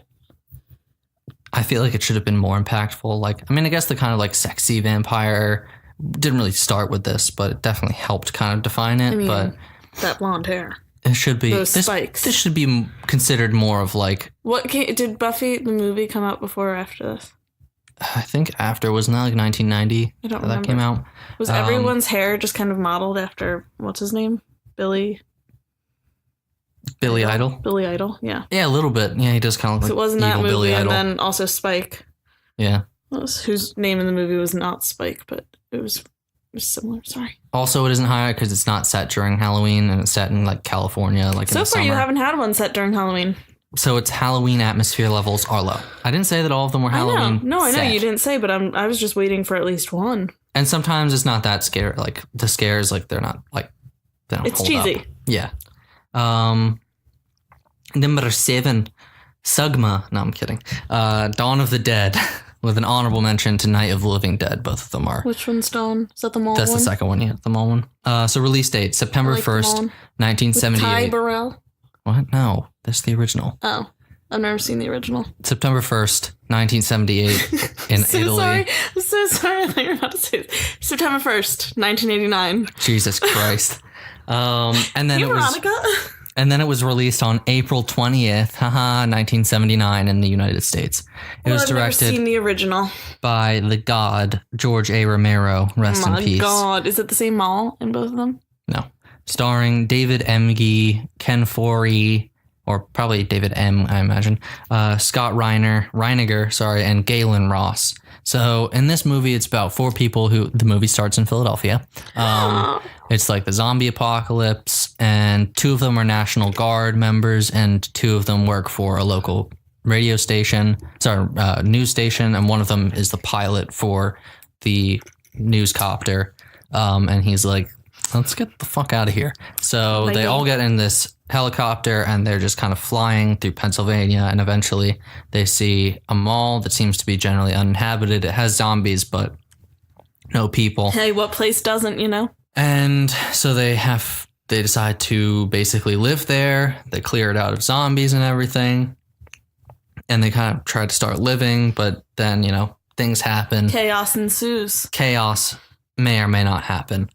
I feel like it should have been more impactful. Like, I mean, I guess the kind of like sexy vampire didn't really start with this, but it definitely helped kind of define it. But
that blonde hair.
It should be.
Those spikes.
This should be considered more of like...
Did Buffy the movie come out before or after this?
I think after. Wasn't that like 1990?
I don't remember.
That came out.
Was everyone's hair just kind of modeled after, what's his name? Billy
Idol?
Billy Idol, yeah.
Yeah, a little bit. Yeah, he does kind of look like
it wasn't
evil
that movie,
Billy Idol.
and then also Spike.
Yeah.
Whose name in the movie was not Spike, but it was similar. Sorry.
Also, it isn't higher because it's not set during Halloween, and it's set in like California, like in the summer.
So far, you haven't had one set during Halloween.
So its Halloween atmosphere levels are low. I didn't say that all of them were Halloween.
I know you didn't say, but I was just waiting for at least one.
And sometimes it's not that scary. Like the scares, like they're not like they don't.
It's
hold
cheesy.
Up. Yeah. Number 7, Sugma. No, I'm kidding. Dawn of the Dead, with an honorable mention to Night of the Living Dead. Both of them are.
Which one's Dawn? Is that the mall
That's
one?
the second one, yeah, the mall one. So release date, September 1st, 1978.
Ty Burrell?
What? No, that's the original.
Oh, I've never seen the original.
September 1st, 1978 in Italy.
I'm so sorry. I thought you were about to say it. September 1st, 1989.
Jesus Christ. And then
Veronica?
And then it was released on April 20th, 1979 in the United States. It was directed
I've never seen the original.
by the god George A. Romero, rest in peace.
Oh my god, is it the same mall in both of them?
No. Starring David Emge, Ken Foree, or probably David M, I imagine, Scott Reiniger, and Galen Ross. So in this movie, it's about 4 people the movie starts in Philadelphia. It's like the zombie apocalypse, and 2 of them are National Guard members, and 2 of them work for a local news station, and one of them is the pilot for the newscopter. And he's like, let's get the fuck out of here. So they all get in this helicopter, and they're just kind of flying through Pennsylvania, and eventually they see a mall that seems to be generally uninhabited. It has zombies, but no people.
Hey, what place doesn't, you know?
And so they decide to basically live there. They clear it out of zombies and everything. And they kind of try to start living, but then, you know, things happen.
Chaos ensues.
Chaos may or may not happen.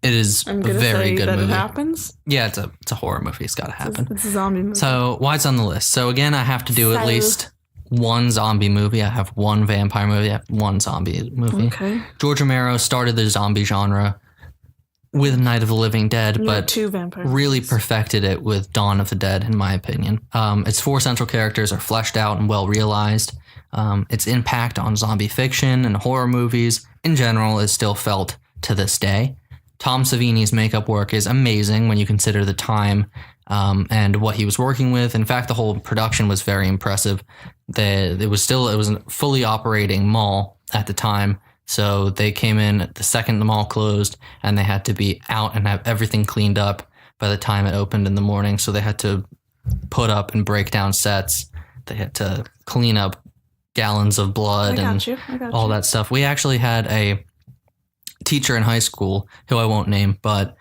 It is a very good movie.
It happens?
Yeah, it's a horror movie. It's got to happen.
It's a zombie movie.
So why it's on the list? So again, I have to do at least one zombie movie. I have one vampire movie. I have one zombie movie.
Okay.
George Romero started the zombie genre with Night of the Living Dead, but
two vampire
really
movies.
perfected it with Dawn of the Dead, in my opinion. Its four central characters are fleshed out and well realized. Its impact on zombie fiction and horror movies in general is still felt to this day. Tom Savini's makeup work is amazing when you consider the time and what he was working with. In fact, the whole production was very impressive. It was a fully operating mall at the time, so they came in the second the mall closed, and they had to be out and have everything cleaned up by the time it opened in the morning. So they had to put up and break down sets. They had to clean up gallons of blood and all that stuff. We actually had a teacher in high school, who I won't name, but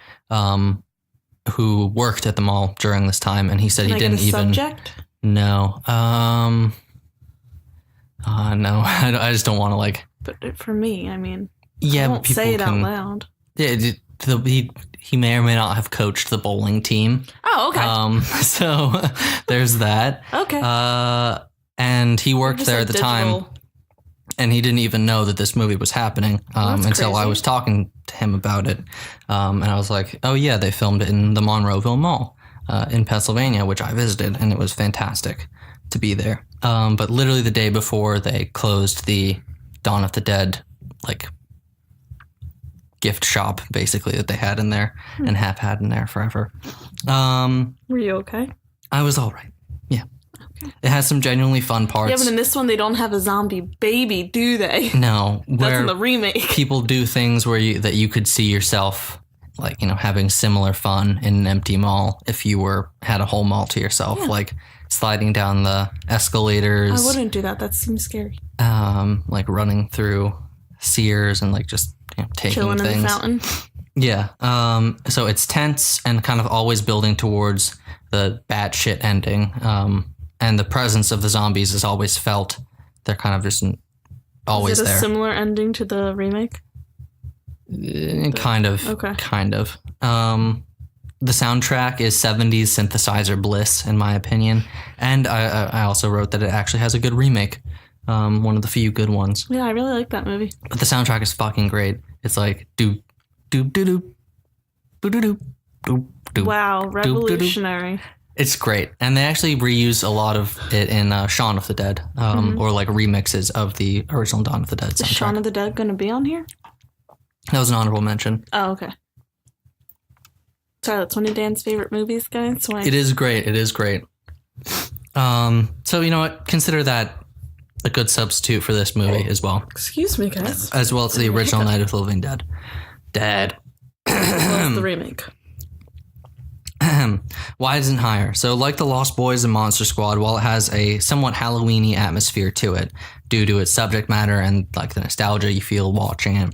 who worked at the mall during this time, and he said he didn't even. Subject? No. No. I just don't want to like.
But for me, I mean,
yeah,
I won't say it out loud. Yeah,
he may or may not have coached the bowling team.
Oh, okay.
So there's that.
Okay.
And he worked there at the time. And he didn't even know that this movie was happening until crazy. I was talking to him about it. And I was like, oh, yeah, they filmed it in the Monroeville Mall in Pennsylvania, which I visited, and it was fantastic to be there. But literally the day before they closed the Dawn of the Dead, like, gift shop, basically, that they had in there and have had in there forever.
Were you okay?
I was all right. Yeah. It has some genuinely fun parts.
Yeah, but in this one, they don't have a zombie baby, do they?
No.
That's in the remake.
People do things that you could see yourself, like, you know, having similar fun in an empty mall if you had a whole mall to yourself, like sliding down the escalators.
I wouldn't do that. That seems scary.
Like running through Sears and like just taking
chilling
things.
In the fountain.
Yeah. So it's tense and kind of always building towards the batshit ending. And the presence of the zombies is always felt. They're kind of just always there. Is it a
similar ending to the remake?
Kind of.
Okay.
Kind of. The soundtrack is 70s synthesizer bliss, in my opinion. And I also wrote that it actually has a good remake. One of the few good ones.
Yeah, I really like that movie.
But the soundtrack is fucking great. It's like doop doop doop doop doop doop doop.
Wow, revolutionary.
It's great. And they actually reuse a lot of it in Shaun of the Dead, or like remixes of the original Dawn of the Dead soundtrack.
Is Shaun of the Dead going to be on here?
That was an honorable mention.
Oh, okay. Sorry, that's one of Dan's favorite movies, guys. So
It is great. It is great. So, you know what? Consider that a good substitute for this movie as well.
Excuse me, guys.
As well as the original Night of the Living Dead. Dead.
What's the remake?
Why isn't higher? So like The Lost Boys and Monster Squad, while it has a somewhat Halloween-y atmosphere to it due to its subject matter and like the nostalgia you feel watching it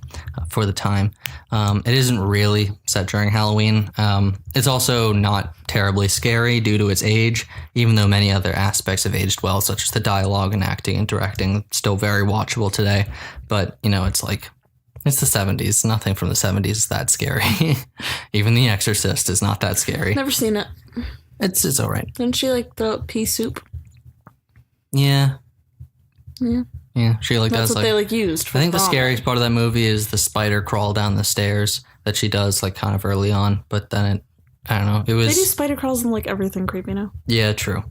for the time, it isn't really set during Halloween. It's also not terribly scary due to its age, even though many other aspects have aged well, such as the dialogue and acting and directing, still very watchable today. But, you know, it's like... It's the 70s. Nothing from the 70s is that scary. Even The Exorcist is not that scary.
Never seen it.
It's all right.
Didn't she like throw up pea soup?
Yeah.
Yeah.
Yeah. She like
That's
does
what
like.
they like used. For
I think the
vomit.
scariest part of that movie is the spider crawl down the stairs that she does like kind of early on, but then I don't know. It was.
They do spider crawls and like everything creepy now.
Yeah. True.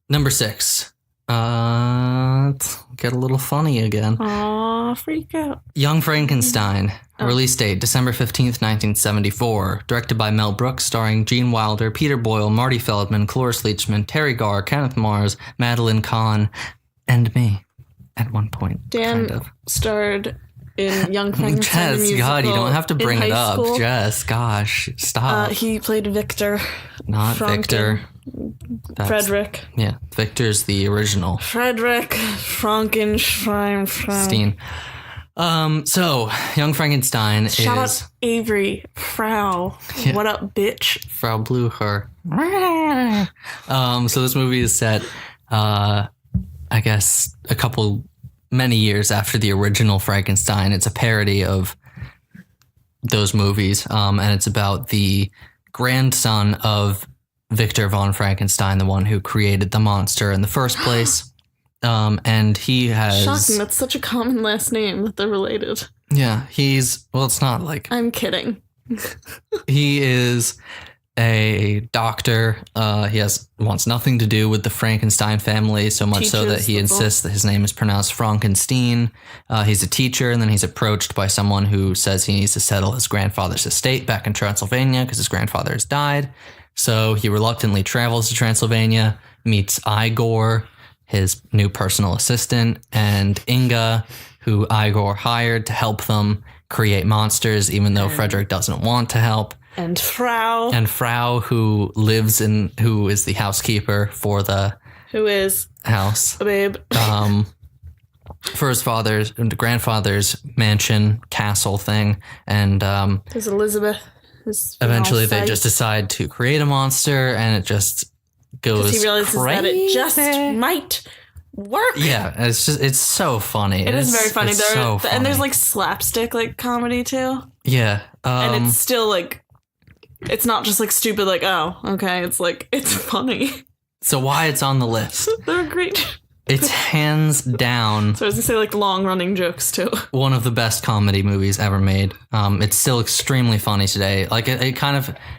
Number 6. Let's get a little funny again.
Aw, freak out.
Young Frankenstein. Release date, December 15th, 1974. Directed by Mel Brooks, starring Gene Wilder, Peter Boyle, Marty Feldman, Cloris Leachman, Terry Garr, Kenneth Mars, Madeline Kahn, and me at one point.
Dan starred in Young Frankenstein the
Jess,
musical.
God, you don't have to bring
in
it
high
up.
school.
Jess, gosh, stop.
He played Victor.
Not
Franken.
Victor.
Frederick.
Yeah, Victor's the original.
Frederick Frankenstein.
Steen. So Young Frankenstein
Shout
is
out Avery. Frau.
Yeah.
What up, bitch?
Frau Blucher. So this movie is set, I guess, many years after the original Frankenstein. It's a parody of those movies, and it's about the grandson of Victor von Frankenstein, the one who created the monster in the first place. And he has...
Shocking, that's such a common last name that they're related.
Yeah, it's not like...
I'm kidding.
He is a doctor. He wants nothing to do with the Frankenstein family, so much so that he insists that his name is pronounced Frankenstein. He's a teacher, and then he's approached by someone who says he needs to settle his grandfather's estate back in Transylvania because his grandfather has died. So he reluctantly travels to Transylvania, meets Igor, his new personal assistant, and Inga, who Igor hired to help them create monsters, even though Frederick doesn't want to help.
And Frau.
Who is the housekeeper for the
Who is
house.
a babe.
For his grandfather's mansion, castle thing. And
There's Elizabeth.
eventually they just decide to create a monster, and it just goes
he realizes
crazy.
that it just might work.
Yeah, it's so funny.
It is very funny.
It's so funny.
And there's like slapstick like comedy too.
Yeah.
And it's still like, it's not just like stupid like, oh, okay. It's like, it's funny.
So why it's on the list?
They're great.
It's hands down.
So as I say, like long running jokes too.
One of the best comedy movies ever made. It's still extremely funny today. Like it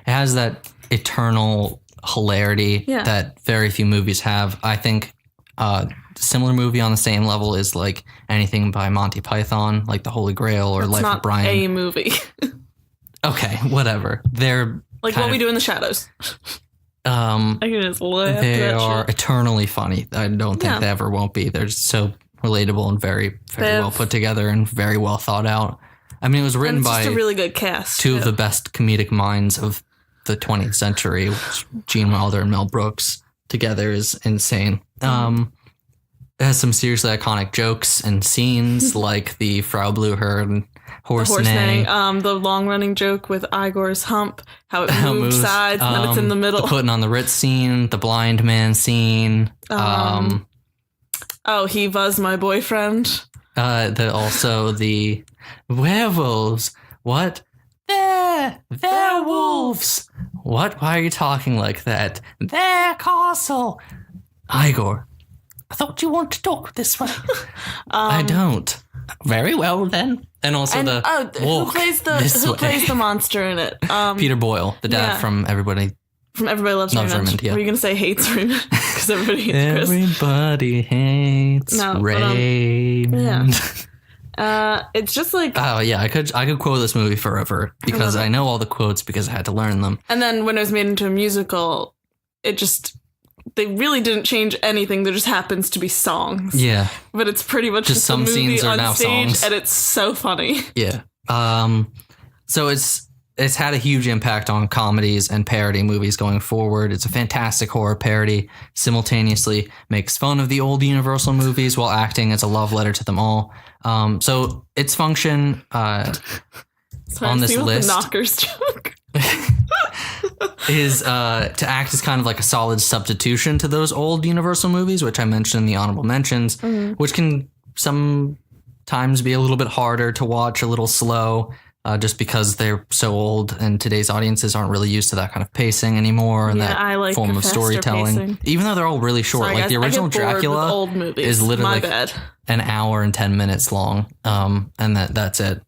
has that eternal hilarity that very few movies have. I think similar movie on the same level is like anything by Monty Python, like The Holy Grail or Life of Brian.
A movie.
Okay, whatever. They're
like What We Do in the Shadows. I can just laugh.
They are eternally funny. I don't think they ever won't be. They're so relatable and very, very well put together and very well thought out. I mean, it was written by
just a really good cast.
Two of the best comedic minds of the 20th century, which Gene Wilder and Mel Brooks together is insane. It has some seriously iconic jokes and scenes like the Frau Blucher and horse neighing.
The long running joke with Igor's hump, how it moves sides and then it's in the middle.
The putting on the Ritz scene, the blind man scene.
He was my boyfriend.
Also the werewolves. What? They're wolves. What? Why are you talking like that? Their castle. Igor, I thought you wanted to talk this way. I don't. Very well then. And also
who plays the monster in it?
Peter Boyle, the dad from Everybody
Loves Raymond.
Yeah.
Were you gonna say hates Raymond? Because everybody hates Chris.
Everybody hates Raymond.
It's just like,
oh yeah, I could quote this movie forever because I know all the quotes because I had to learn them.
And then when it was made into a musical, they really didn't change anything. There just happens to be songs.
Yeah.
But it's pretty much just
some
a movie
scenes are
on
now
stage,
songs.
and it's so funny.
Yeah. So it's had a huge impact on comedies and parody movies going forward. It's a fantastic horror parody, simultaneously makes fun of the old Universal movies while acting as a love letter to them all. So its function on this list,
the Knockers joke.
is to act as kind of like a solid substitution to those old Universal movies, which I mentioned in the honorable mentions, which can sometimes be a little bit harder to watch, a little slow, just because they're so old and today's audiences aren't really used to that kind of pacing anymore and that form of storytelling. Pacing. Even though they're all really short.
Sorry,
like
guys,
the original Dracula
old movies.
is literally
like
an hour and 10 minutes long. And that's it.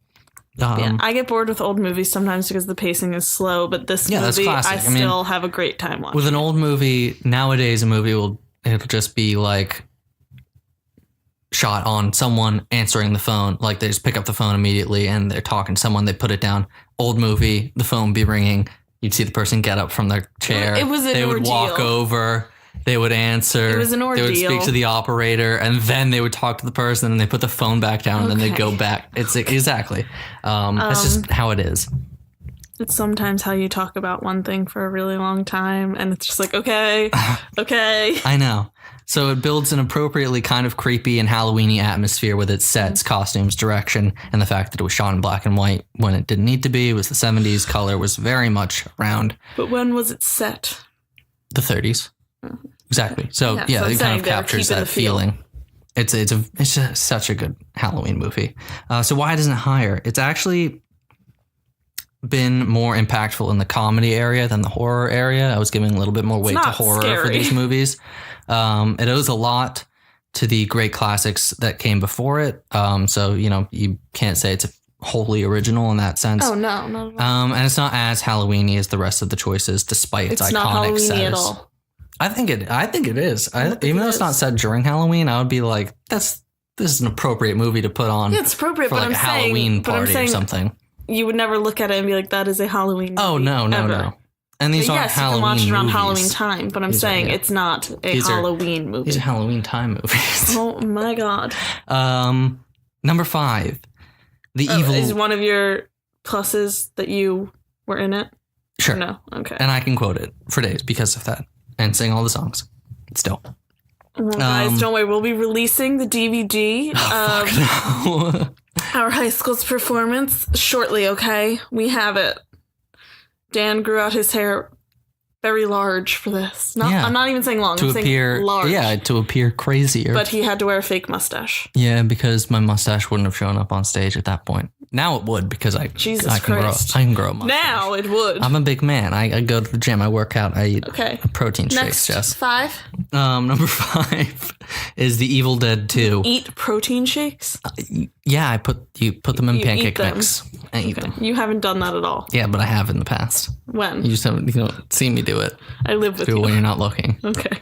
I get bored with old movies sometimes because the pacing is slow, but this movie I still have a great time watching.
With an old movie, nowadays it'll just be like shot on someone answering the phone. Like they just pick up the phone immediately and they're talking to someone, they put it down. Old movie, the phone would be ringing. You'd see the person get up from their chair.
It was an
They would
ordeal.
walk over. They would answer.
It was an
They would
ordeal.
speak to the operator, and then they would talk to the person, and they put the phone back down, and then they go back. It's exactly. That's just how it is.
It's sometimes how you talk about one thing for a really long time, and it's just like, okay.
I know. So it builds an appropriately kind of creepy and Halloween-y atmosphere with its sets, costumes, direction, and the fact that it was shot in black and white when it didn't need to be. It was the 70s. Color was very much around.
But when was it set?
The 30s. Exactly. So yeah,
so
it kind of
they're
captures
keeping
that
the feel.
feeling. It's just such a good Halloween movie. So why doesn't it higher? It's actually been more impactful in the comedy area than the horror area. I was giving a little bit more weight to
not
horror for
scary.
these movies. It owes a lot to the great classics that came before it. So, you can't say it's wholly original in that sense.
Oh, no. No.
And it's not as Halloween-y as the rest of the choices, despite its
It's
iconic
not Halloween-y
status.
at all.
I think it is.
think
Even
it
though it's not
is.
set during Halloween, I would be like, this is an appropriate movie to put on
Yeah, it's appropriate,
for
but
like
I'm
a
saying,
Halloween
but I'm
party or
saying
something.
you would never look at it and be like, that is a Halloween movie.
Oh, no.
ever.
And these aren't
Yes, you
Halloween
can watch it around
movies.
Halloween time, but I'm
These are-
saying
yeah.
it's not a
These are-
Halloween movie.
These are Halloween time movies.
Oh my god.
Number 5. The Evil...
Is one of your pluses that you were in it?
Sure.
Or no? Okay.
And I can quote it for days because of that. And sing all the songs. Still.
Well, guys, don't worry. We'll be releasing the DVD of
No.
our high school's performance shortly, okay? We have it. Dan grew out his hair very large for this.
Yeah.
I'm not even saying long. I'm saying large.
to appear crazier.
But he had to wear a fake mustache.
Yeah, because my mustache wouldn't have shown up on stage at that point. Now it would because I
Jesus
I can
Christ.
grow. I can grow a mustache.
Now it would.
I'm a big man. I go to the gym. I work out. I eat
Okay.
protein
Next,
shakes. Jess.
5.
Number 5 is The Evil Dead 2.
Eat protein shakes.
Yeah, you put them in
You eat
pancake
them.
mix. I eat them.
You haven't done that at all.
Yeah, but I have in the past.
When?
You just haven't seen me do it.
I live with
Do it
you.
when you're not looking.
Okay.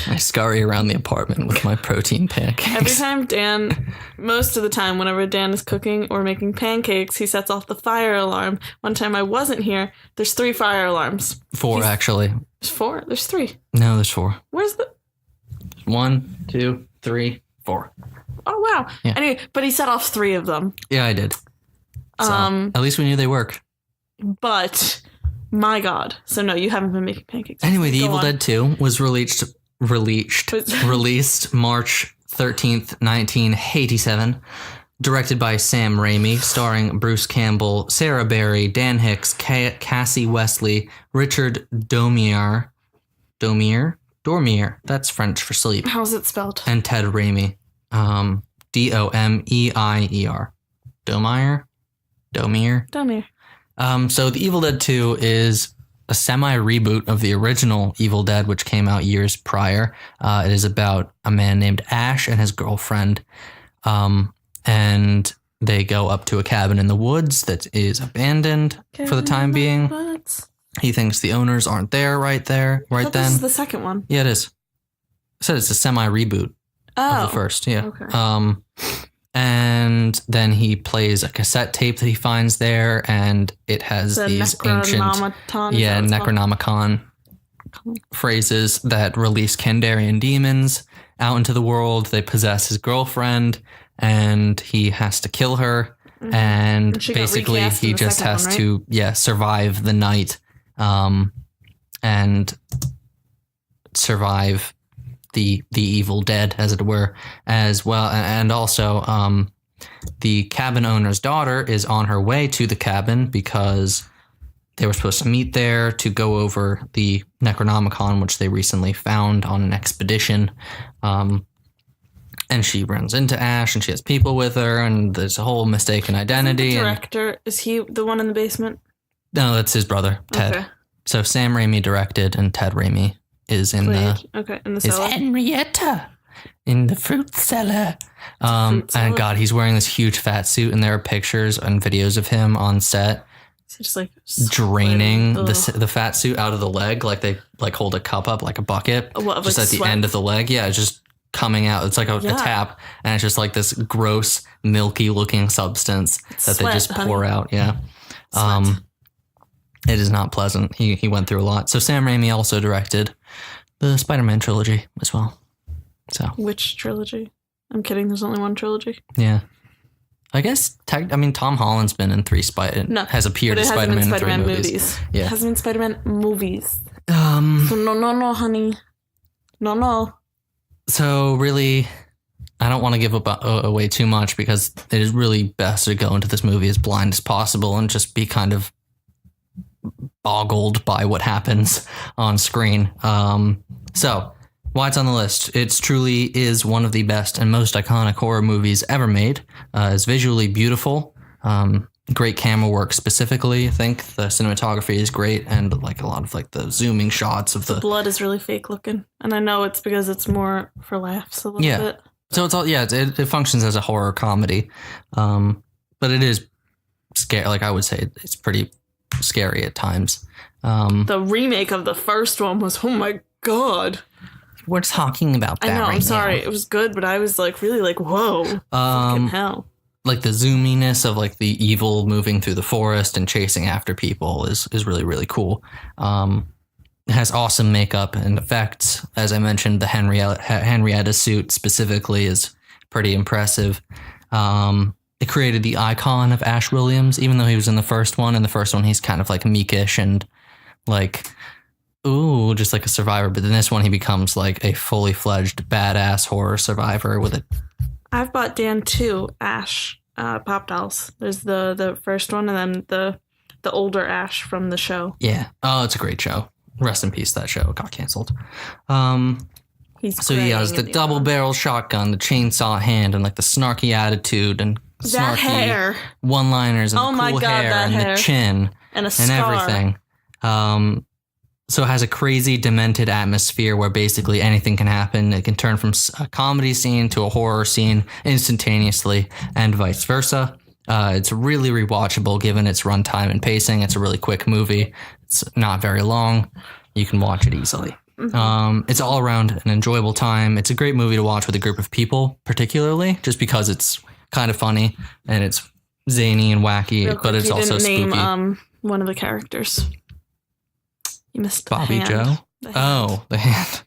I scurry around the apartment with my protein pancakes.
Every time most of the time, whenever Dan is cooking or making pancakes, he sets off the fire alarm. One time I wasn't here, there's 3 fire alarms.
4 actually.
There's 4? There's 3.
No, there's 4.
Where's the...
1, 2, 3, 4.
Oh, wow.
Yeah.
Anyway, but he set off 3 of them.
Yeah, I did. So, at least we knew they work.
But, my God. So, no, you haven't been making pancakes.
Anyway, The
Go
Evil
on.
Dead 2 was released March 13th, 1987. Directed by Sam Raimi, starring Bruce Campbell, Sarah Berry, Dan Hicks, Cassie Wesley, Richard Dormier, that's French for sleep,
How's it spelled?
and Ted Raimi, Domeier. Domier.
Down here.
So The Evil Dead 2 is a semi-reboot of the original Evil Dead, which came out years prior. It is about a man named Ash and his girlfriend. And they go up to a cabin in the woods that is abandoned for the time being.
What?
He thinks the owners aren't there right
I thought
then.
This is the second one.
Yeah, it is. I said it's a semi-reboot
Oh.
of the first, yeah.
Okay.
And then he plays a cassette tape that he finds there, and it has
The
these ancient,
Necronomicon, is
yeah,
that what it's called?
Necronomicon phrases that release Kandarian demons out into the world. They possess his girlfriend, and he has to kill her. And
And she got
basically,
recast in
he
the
just
second
has
one,
to, survive the night, and survive the Evil Dead, as it were, as well. And also, the cabin owner's daughter is on her way to the cabin because they were supposed to meet there to go over the Necronomicon, which they recently found on an expedition. And she runs into Ash, and she has people with her, and there's a whole mistaken identity.
The
and-
director, is he the one in the basement?
no, that's his brother, Ted.
Okay.
So Sam Raimi directed, and Ted Raimi is in
Okay, in the
is
cellar.
Henrietta in the fruit cellar.
Fruit cellar.
And God, he's wearing this huge fat suit, and there are pictures and videos of him on set
So just like
draining
sweating.
the fat suit out of the leg, like they hold a cup up like a bucket,
What, of,
just
like,
at the
sweat?
end of the leg. Yeah, it's just coming out. It's like a
Yeah.
tap, and it's just like this gross, milky looking substance that they
sweat,
just pour
honey.
out. Yeah.
Sweat.
It is not pleasant. He went through a lot. So Sam Raimi also directed The Spider-Man trilogy as well. So
Which trilogy? I'm kidding. There's only one trilogy.
yeah, I guess. Tom Holland's been in has appeared as Spider-Man in 3 movies. Yeah,
it hasn't been Spider-Man movies. So no, honey, no.
So really, I don't want to give away too much because it is really best to go into this movie as blind as possible and just be kind of boggled by what happens on screen. So why it's on the list? It truly is one of the best and most iconic horror movies ever made. It's visually beautiful. Great camera work specifically. I think the cinematography is great, and like a lot of like the zooming shots of
the blood is really fake looking, and I know it's because it's more for laughs a little bit.
So it's all it functions as a horror comedy, but it is scary. Like I would say, it's pretty scary at times.
The remake of the first one was, oh my god.
We're talking about that.
I know.
Right
I'm sorry.
now.
It was good, but I was like really like, whoa, fucking hell.
Like the zoominess of like the evil moving through the forest and chasing after people is really, really cool. It has awesome makeup and effects. As I mentioned, the Henrietta suit specifically is pretty impressive. It created the icon of Ash Williams, even though he was in the first one. In the first one, he's kind of like meekish and like, ooh, just like a survivor. But in this one, he becomes like a fully fledged badass horror survivor with it.
I've bought Dan 2 Ash pop dolls. There's the first one and then the older Ash from the show.
Yeah. Oh, it's a great show. Rest in peace, that show. It got canceled. So he has the double barrel shotgun, the chainsaw hand, and like the snarky attitude and
that
snarky
hair.
One-liners and the cool hair and the chin
and a scar.
And everything. So it has a crazy, demented atmosphere where basically anything can happen. It can turn from a comedy scene to a horror scene instantaneously and vice versa. It's really rewatchable given its runtime and pacing. It's a really quick movie. It's not very long. You can watch it easily. Mm-hmm. It's all around an enjoyable time. It's a great movie to watch with a group of people, particularly just because it's kind of funny and it's zany and wacky, but it's also spooky.
Name one of the characters. You missed
Bobby Joe. The hand.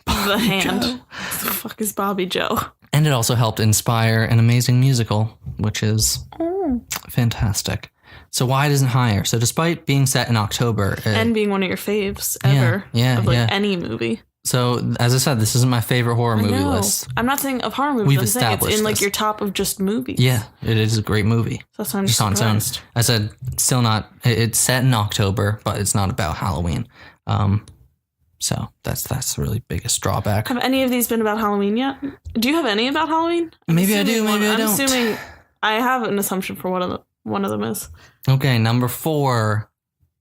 The hand. Joe. The fuck is Bobby Joe?
And it also helped inspire an amazing musical, which is fantastic. So why it isn't higher? So despite being set in October
and being one of your faves ever, of any movie.
So as I said, this isn't my favorite horror movie list.
I'm not saying of horror movies.
We've established
it's in like
this.
your top of just movies.
Yeah, it is a great movie.
That's why I'm
just
surprised.
On its own. I said still not. It's set in October, but it's not about Halloween. So that's the really biggest drawback.
Have any of these been about Halloween yet? Do you have any about Halloween?
Maybe I do. Maybe I don't.
I'm assuming I have an assumption for one of them is.
Okay, number 4.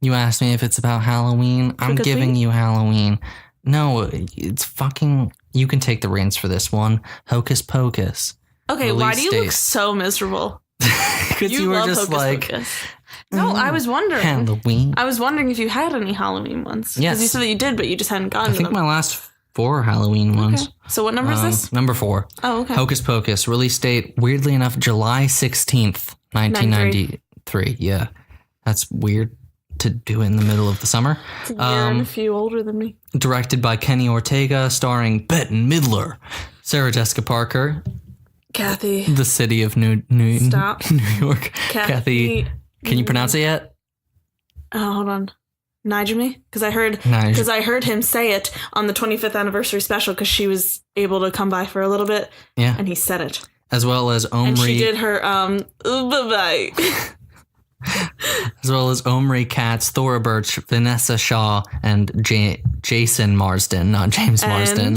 You asked me if it's about Halloween. I'm giving you Halloween. No, it's fucking. You can take the reins for this one. Hocus Pocus.
Okay, why do you look so miserable?
Because you were just like.
No, I was wondering.
Halloween.
I was wondering if you had any Halloween ones.
Yes.
Because you said that you did, but you just hadn't gotten
them. I think
them.
my last 4 Halloween ones.
Okay. So what number is this?
Number 4.
Oh, okay.
Hocus Pocus. Release date, weirdly enough, July 16th, 1993. Yeah. That's weird to do in the middle of the summer.
It's a year and a few older than me.
Directed by Kenny Ortega, starring Bette Midler, Sarah Jessica Parker,
Kathy,
the city of New York. Kathy. Can you pronounce it yet?
Oh, hold on. Najmi? Because I heard him say it on the 25th anniversary special because she was able to come by for a little bit.
Yeah.
And he said it.
As well as Omri.
And she did her bye-bye.
As well as Omri Katz, Thora Birch, Vanessa Shaw, and Jason Marsden, not James Marsden.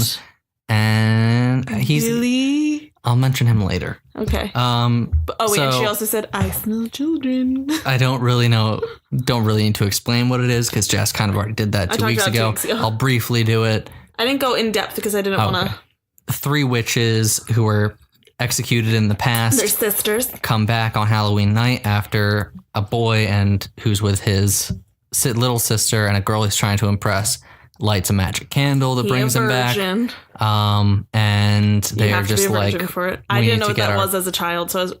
And he's
really?
I'll mention him later.
Okay. And she also said, I smell children.
I don't really need to explain what it is because Jess kind of already did that 2 weeks ago. I'll briefly do it.
I didn't go in depth because I didn't want to.
3 witches who were executed in the past.
They're sisters.
Come back on Halloween night after a boy who's with his little sister and a girl he's trying to impress lights a magic candle that brings him back. And they are just like,
for it. I didn't know what that was as a child, so I was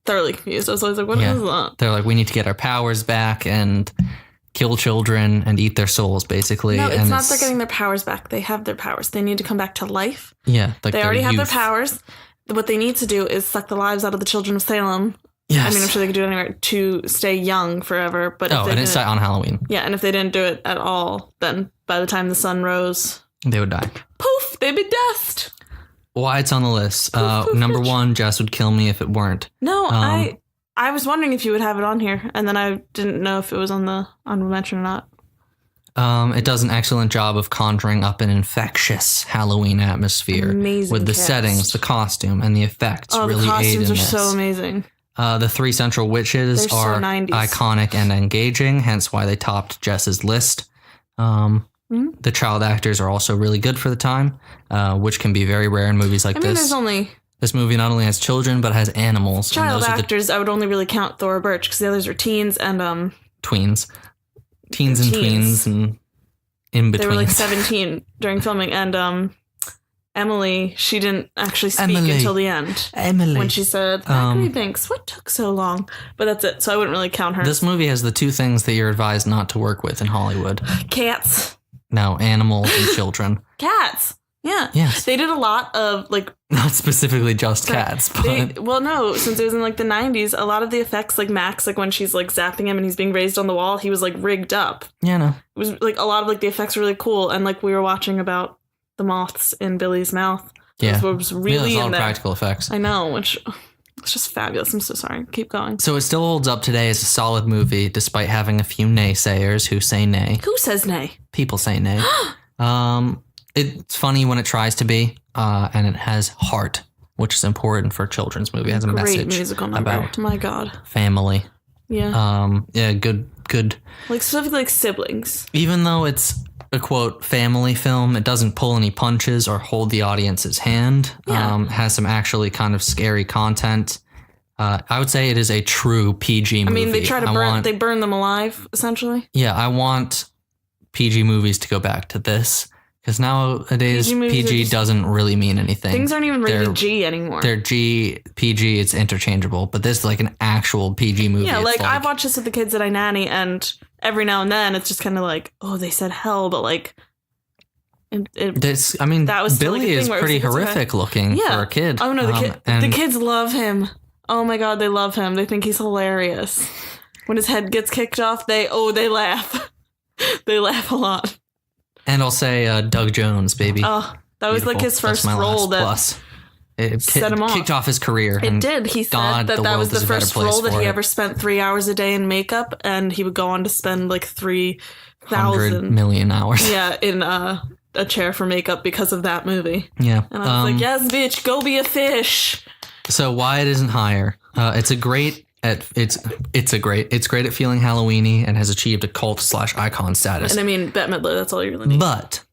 thoroughly confused. I was always like, what is that?
They're like, we need to get our powers back, and kill children and eat their souls, basically.
No, it's
and
not they're getting their powers back. They have their powers. They need to come back to life.
Yeah. Like
they already have their
youth.
powers. What they need to do is suck the lives out of the children of Salem.
Yes.
I mean, I'm sure they could do it anywhere to stay young forever. But
and it's on Halloween.
Yeah, and if they didn't do it at all, then by the time the sun rose,
they would die.
Poof, they'd be dust.
Why it's on the list. Number one, Jess would kill me if it weren't.
No, I was wondering if you would have it on here, and then I didn't know if it was on the honorable mention or not.
It does an excellent job of conjuring up an infectious Halloween atmosphere.
Amazing
with the
cast.
settings, the costume, and the effects really
the
aid in
costumes are
this.
so amazing.
The three central witches
They're
are
so 90s.
iconic and engaging, hence why they topped Jess's list. The child actors are also really good for the time, which can be very rare in movies like this.
There's only
This movie not only has children, but has animals.
child
and those
actors. I would only really count Thora Birch because the others are teens and
are the tweens. Teens and tweens and in between.
they were like 17 during filming. And Emily, she didn't actually speak
Emily.
until the end.
Emily.
When she said, Zachary Binks, what took so long? But that's it. So I wouldn't really count her.
This movie has the two things that you're advised not to work with in Hollywood.
Cats.
No, animals and children.
Cats. Yeah.
Yes.
They did a lot of like
Not specifically just cats, but
no, since it was in like the 90s, a lot of the effects, like Max, like when she's like zapping him and he's being raised on the wall, he was like rigged up.
yeah, no.
It was like a lot of like the effects were really cool. And like we were watching about the moths in Billy's mouth.
Yeah.
It was really
there's a lot
in
of
there.
practical effects.
I know, which it's just fabulous. I'm so sorry. Keep going.
So it still holds up today as a solid movie, despite having a few naysayers who say nay.
Who says nay?
People say nay. It's funny when it tries to be, and it has heart, which is important for a children's movie. It has a
Great
message
musical number.
about
My God.
family.
Yeah.
Good.
Like specifically like siblings.
Even though it's a quote family film, it doesn't pull any punches or hold the audience's hand.
Yeah.
Has some actually kind of scary content. I would say it is a true PG movie.
I mean, they try to they burn them alive, essentially.
Yeah, I want PG movies to go back to this. Because nowadays,
PG movies
PG
are just-
doesn't really mean anything.
Things aren't even rated
They're-
G anymore.
They're PG, it's interchangeable. But this is like an actual PG movie.
Yeah,
It's
like I watch this with the kids that I nanny, and every now and then it's just kind of like, oh, they said hell, but like, that was still, like,
Billy
a
is
thing where it was
pretty
like, it's okay.
horrific looking for a kid.
Oh no, the
and
kids love him. Oh my God, they love him. They think he's hilarious. When his head gets kicked off, they laugh. They laugh a lot.
And I'll say Doug Jones, baby.
Oh, that was like his first role that
plus. It
set him off.
kicked off his career.
It did. He said
God,
that
the
was
world
the
is a better
first
place
role that
for
he
it.
ever spent 3 hours a day in makeup, and he would go on to spend like
100
3,000
million hours.
yeah, in a chair for makeup because of that movie.
Yeah.
And I was like, yes, bitch, go be a fish.
So why it isn't higher? It's great at feeling Halloweeny and has achieved a cult/icon status.
And I mean, Bette Midler, that's all you really need.
But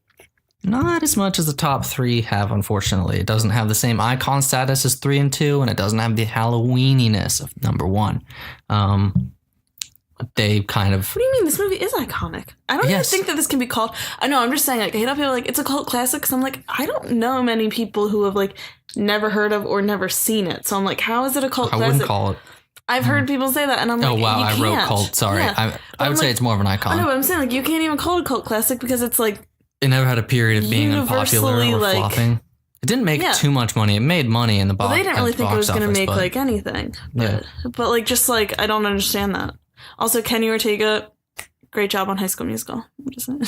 not as much as the top three have, unfortunately. It doesn't have the same icon status as 3 and 2, and it doesn't have the Halloweeniness of number 1. They kind of...
What do you mean? This movie is iconic. I don't even think that this can be called... I know, I'm just saying, like, I hate how people are like, it's a cult classic, because I'm like, I don't know many people who have, like, never heard of or never seen it. So I'm like, how is it a cult classic?
I wouldn't call it...
I've heard people say that, and I'm like,
oh, wow,
you
I wrote
can't.
cult. Sorry.
Yeah.
I would say
like,
it's more of an icon.
I know, but I'm saying, like, you can't even call it a cult classic because it's, like...
It never had a period of being unpopular or
universally, like,
flopping. It didn't make too much money. It made money in the box.
Well, they didn't really think it was going to make, like, anything.
Yeah.
But, like, just, like, I don't understand that. Also, Kenny Ortega, great job on High School Musical. I'm just saying.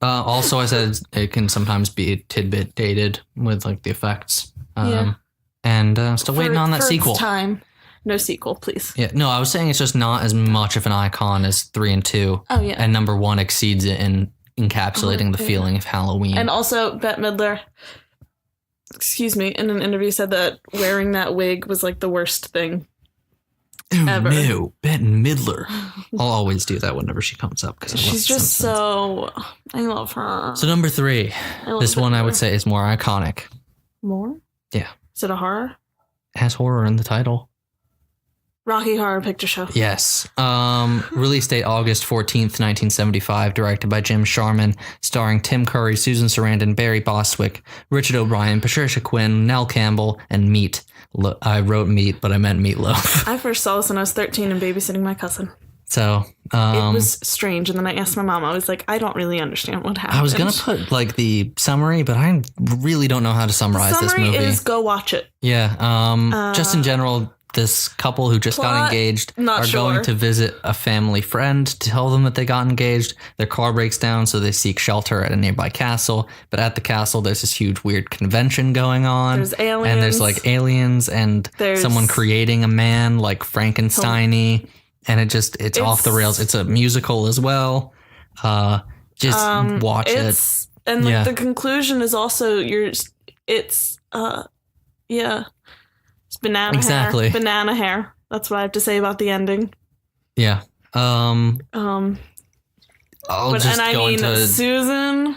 Also, I said it can sometimes be a tidbit dated with, like, the effects. And still waiting on that sequel.
Its time. No sequel, please.
Yeah, no, I was saying it's just not as much of an icon as 3 and 2.
Oh, yeah.
And number 1 exceeds it in encapsulating the feeling of Halloween.
And also, Bette Midler, in an interview said that wearing that wig was like the worst thing ever.
No, Bette Midler. I'll always do that whenever she comes up because
she's just so... I love her.
So number 3. This one I would say is more iconic.
More?
Yeah.
Is it a horror?
It has horror in the title.
Rocky Horror Picture Show.
Yes. Release date August 14th, 1975. Directed by Jim Sharman. Starring Tim Curry, Susan Sarandon, Barry Bostwick, Richard O'Brien, Patricia Quinn, Nell Campbell, and Meat. I wrote Meat, but I meant Meatloaf.
I first saw this when I was 13 and babysitting my cousin.
So
it was strange. And then I asked my mom, I was like, I don't really understand what happened.
I was going to put like the summary, but I really don't know how to summarize this movie.
The summary is go watch it.
Yeah. Just in general, this couple who just got engaged are going to visit a family friend to tell them that they got engaged. Their car breaks down, so they seek shelter at a nearby castle. But at the castle, there's this huge weird convention going on.
There's aliens.
And there's like aliens and someone creating a man like Frankenstein-y. And it's off the rails. It's a musical as well. Just watch it.
And like the conclusion is also it's banana hair. Banana hair. That's what I have to say about the ending.
Yeah.
Susan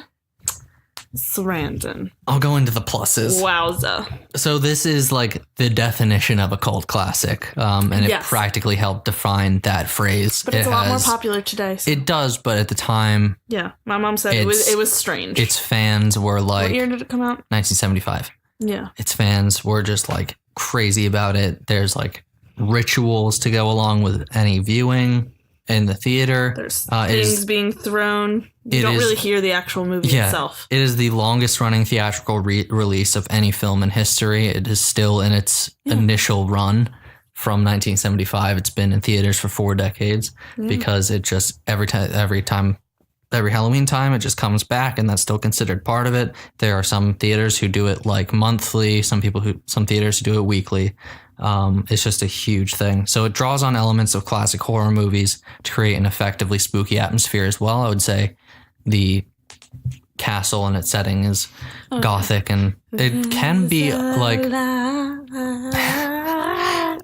Sarandon.
I'll go into the pluses.
Wowza.
So this is like the definition of a cult classic. And it practically helped define that phrase.
But it's a lot more popular today. So.
It does, but at the time.
Yeah. My mom said it was strange.
Its fans were like.
What year did it come out?
1975.
Yeah.
Its fans were just like crazy about it. There's like rituals to go along with any viewing in the theater.
There's things being thrown. You don't really hear the actual movie itself.
It is the longest running theatrical release of any film in history. It is still in its initial run from 1975. It's been in theaters for 4 decades because it just every Halloween time, it just comes back, and that's still considered part of it. There are some theaters who do it like monthly, some theaters who do it weekly. It's just a huge thing. So it draws on elements of classic horror movies to create an effectively spooky atmosphere as well. I would say the castle and its setting is gothic, and it can be like...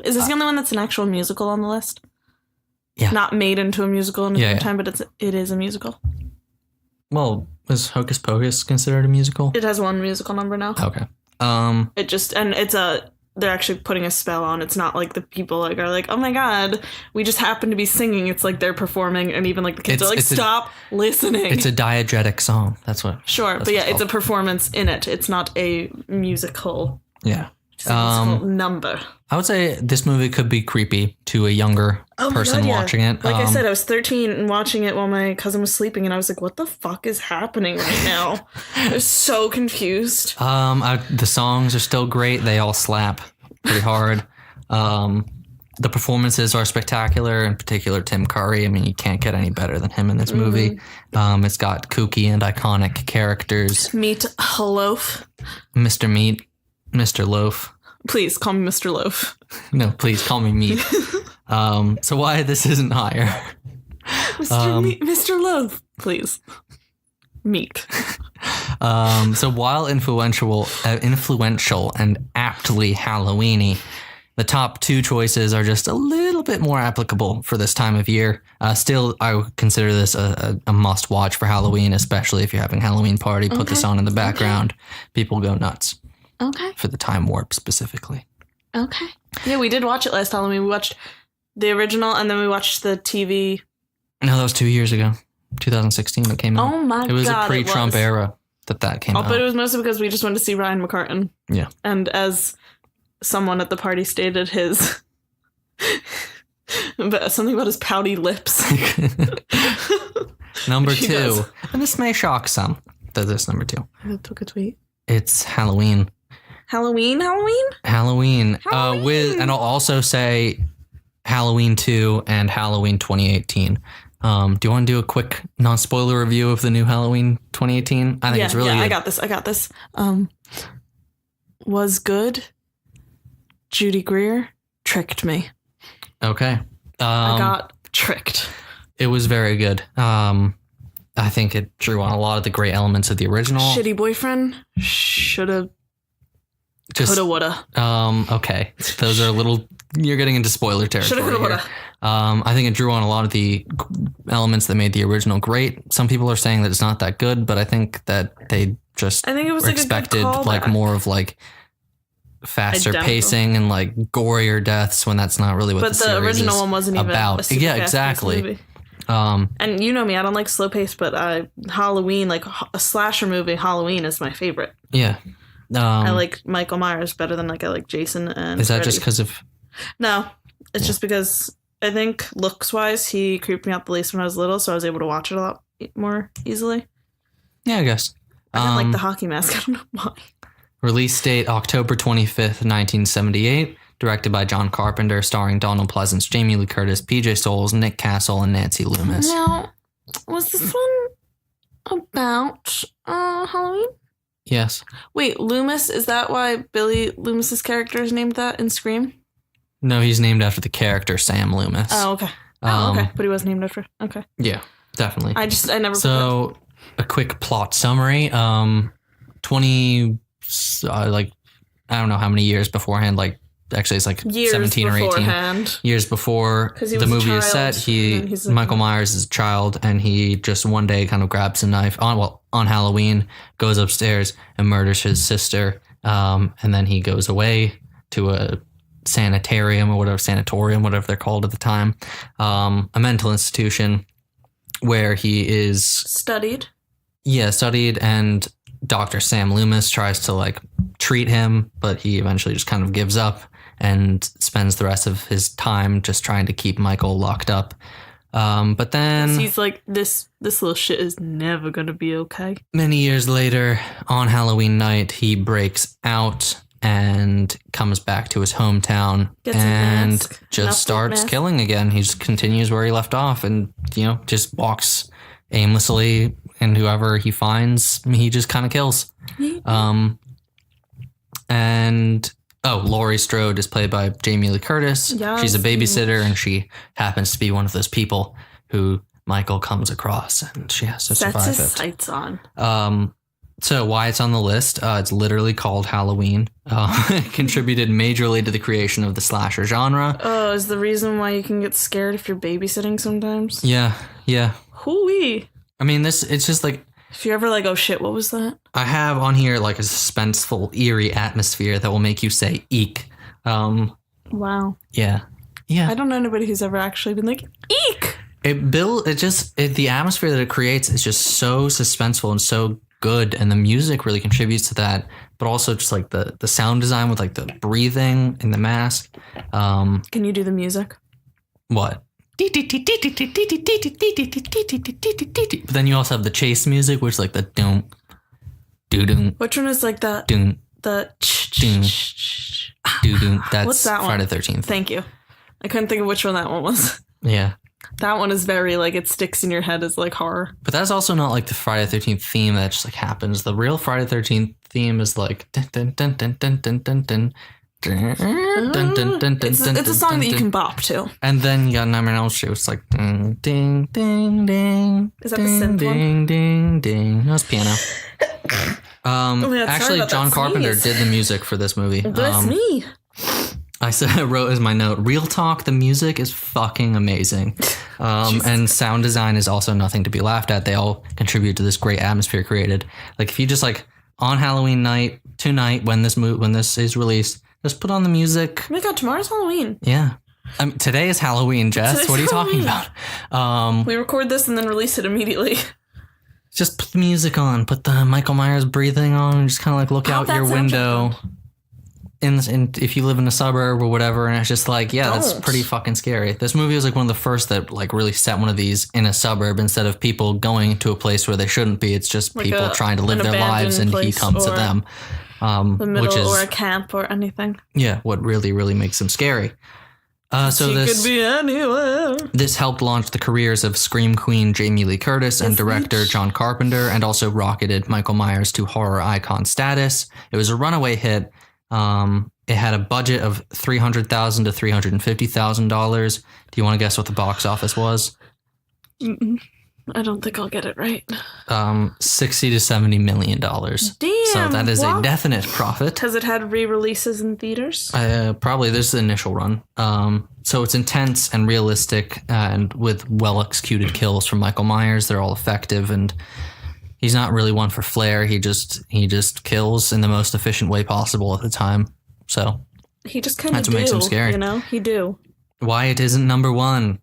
Is this the only one that's an actual musical on the list?
Yeah.
Not made into a musical in the time, but it is a musical.
Well, is Hocus Pocus considered a musical?
It has one musical number now.
Okay.
They're actually putting a spell on. It's not like the people are like, oh my god, we just happen to be singing. It's like they're performing, and even like the kids are like, stop listening.
It's a diegetic song. That's what.
Sure, but it's a performance in it. It's not a musical.
Yeah.
It's a musical number.
I would say this movie could be creepy to a younger person watching it.
Like I said, I was 13 and watching it while my cousin was sleeping, and I was like, what the fuck is happening right now? I was so confused.
The songs are still great. They all slap pretty hard. The performances are spectacular, in particular Tim Curry. I mean, you can't get any better than him in this movie. It's got kooky and iconic characters.
Meet Loaf.
Mr. Meat. Mr. Loaf.
Please call me Mr. Loaf.
No, please call me Meat. So why this isn't higher?
Mr. Loaf, please. Meat.
So while influential and aptly Halloweeny, the top 2 choices are just a little bit more applicable for this time of year. Still, I would consider this a must watch for Halloween, especially if you're having a Halloween party. Put this on in the background. People go nuts.
Okay.
For the time warp specifically.
Okay. Yeah, we did watch it last Halloween. We watched the original, and then we watched the TV.
No, that was 2 years ago. 2016 that came out.
Oh my god.
It was a pre-Trump era that came out.
But it was mostly because we just wanted to see Ryan McCartan.
Yeah.
And as someone at the party stated, something about his pouty lips.
Number 2. And this may shock some. That is number 2.
I took a tweet.
It's Halloween.
Halloween.
And I'll also say Halloween 2 and Halloween 2018. Do you want to do a quick non-spoiler review of the new Halloween 2018? I think it's really good.
I got this. Was good. Judy Greer tricked me.
Okay.
I got tricked.
It was very good. I think it drew on a lot of the great elements of the original.
Shitty boyfriend. Shoulda. Coulda, woulda.
Okay. Those are a little... You're getting into spoiler territory. Shoulda, coulda, woulda. I think it drew on a lot of the elements that made the original great. Some people are saying that it's not that good, but I think that they just expected like more of like faster pacing and like gorier deaths when that's not really what the series is about. But the original one wasn't even about. Yeah, exactly. Movie.
And you know me, I don't like slow pace, but Halloween, like a slasher movie, Halloween is my favorite.
Yeah.
I like Michael Myers better than I like Jason and
Is that
Freddy.
just because of...
No, it's just because I think looks-wise, he creeped me out the least when I was little, so I was able to watch it a lot more easily.
Yeah, I guess.
I didn't like the hockey mask. I don't know why.
Release date October 25th, 1978. Directed by John Carpenter, starring Donald Pleasance, Jamie Lee Curtis, PJ Souls, Nick Castle, and Nancy Loomis.
Now, was this one about Halloween?
Yes.
Wait, Loomis, is that why Billy Loomis's character is named that in Scream?
No, he's named after the character Sam Loomis.
Oh, okay. Okay. But he was named after. Okay.
Yeah, definitely.
I never.
So, a quick plot summary. 20, I don't know how many years beforehand, actually it's
years
17 or 18
beforehand.
years before the movie is set. Michael Myers is a child, and he just one day kind of grabs a knife on Halloween, goes upstairs and murders his sister, and then he goes away to a sanatorium, whatever they're called at the time, a mental institution where he is
studied,
and Dr. Sam Loomis tries to treat him, but he eventually just kind of gives up and spends the rest of his time just trying to keep Michael locked up. But then
he's like, this little shit is never gonna be okay.
Many years later, on Halloween night, he breaks out and comes back to his hometown and just starts killing again. He just continues where he left off, and just walks aimlessly, and whoever he finds, he just kind of kills. Laurie Strode is played by Jamie Lee Curtis. Yes. She's a babysitter, and she happens to be one of those people who Michael comes across, and she has to survive it.
Sets his sights on.
So why it's on the list, it's literally called Halloween. It contributed majorly to the creation of the slasher genre.
Oh, is the reason why you can get scared if you're babysitting sometimes?
Yeah.
Hooey.
I mean, it's just
if you're ever oh shit, what was that?
I have on here a suspenseful, eerie atmosphere that will make you say eek.
Wow.
Yeah.
I don't know anybody who's ever actually been eek.
The atmosphere that it creates is just so suspenseful and so good, and the music really contributes to that, but also just the sound design with the breathing and the mask.
Can you do the music?
What? But then you also have the chase music, which is the doom, doo-doom.
Which one is that?
Doom.
The
doom. Doo-doom. That's
what's that
Friday
one?
the 13th.
Thank you. I couldn't think of which one that one was.
Yeah.
That one is very it sticks in your head as horror.
But that's also not the Friday the 13th theme that just happens. The real Friday the 13th theme is dun dun dun dun dun dun dun dun.
It's a song that you can bop to.
And then you got Nightmare on Elm Street. It's ding ding ding ding.
Is that the synth
one? Ding ding ding. No, it's piano. Actually, John Carpenter did the music for this movie.
Bless me.
I wrote as my note, real talk, the music is fucking amazing. And sound design is also nothing to be laughed at. They all contribute to this great atmosphere created. If you just on Halloween night, tonight, when this is released, just put on the music.
Oh my god, tomorrow's Halloween.
Yeah. Today is Halloween, Jess. What are you talking about?
We record this and then release it immediately.
Just put the music on. Put the Michael Myers breathing on, and just kind of look out your window. If you live in a suburb or whatever, and it's just that's pretty fucking scary. This movie was one of the first that really set one of these in a suburb instead of people going to a place where they shouldn't be. It's just people trying to live their lives, and he comes to them.
The middle or a camp or anything.
Yeah, what really, really makes them scary. So
could be anywhere.
This helped launch the careers of Scream Queen Jamie Lee Curtis and director John Carpenter, and also rocketed Michael Myers to horror icon status. It was a runaway hit. It had a budget of $300,000 to $350,000. Do you want to guess what the box office was?
I don't think I'll get it right.
$60 to $70 million.
Damn.
So that is a definite profit.
Has it had re-releases in theaters?
Probably. This is the initial run. So it's intense and realistic, and with well-executed kills from Michael Myers. They're all effective, and he's not really one for flair. He just kills in the most efficient way possible at the time. So
he just kind of
that's what makes him scary.
He do.
Why it isn't number one?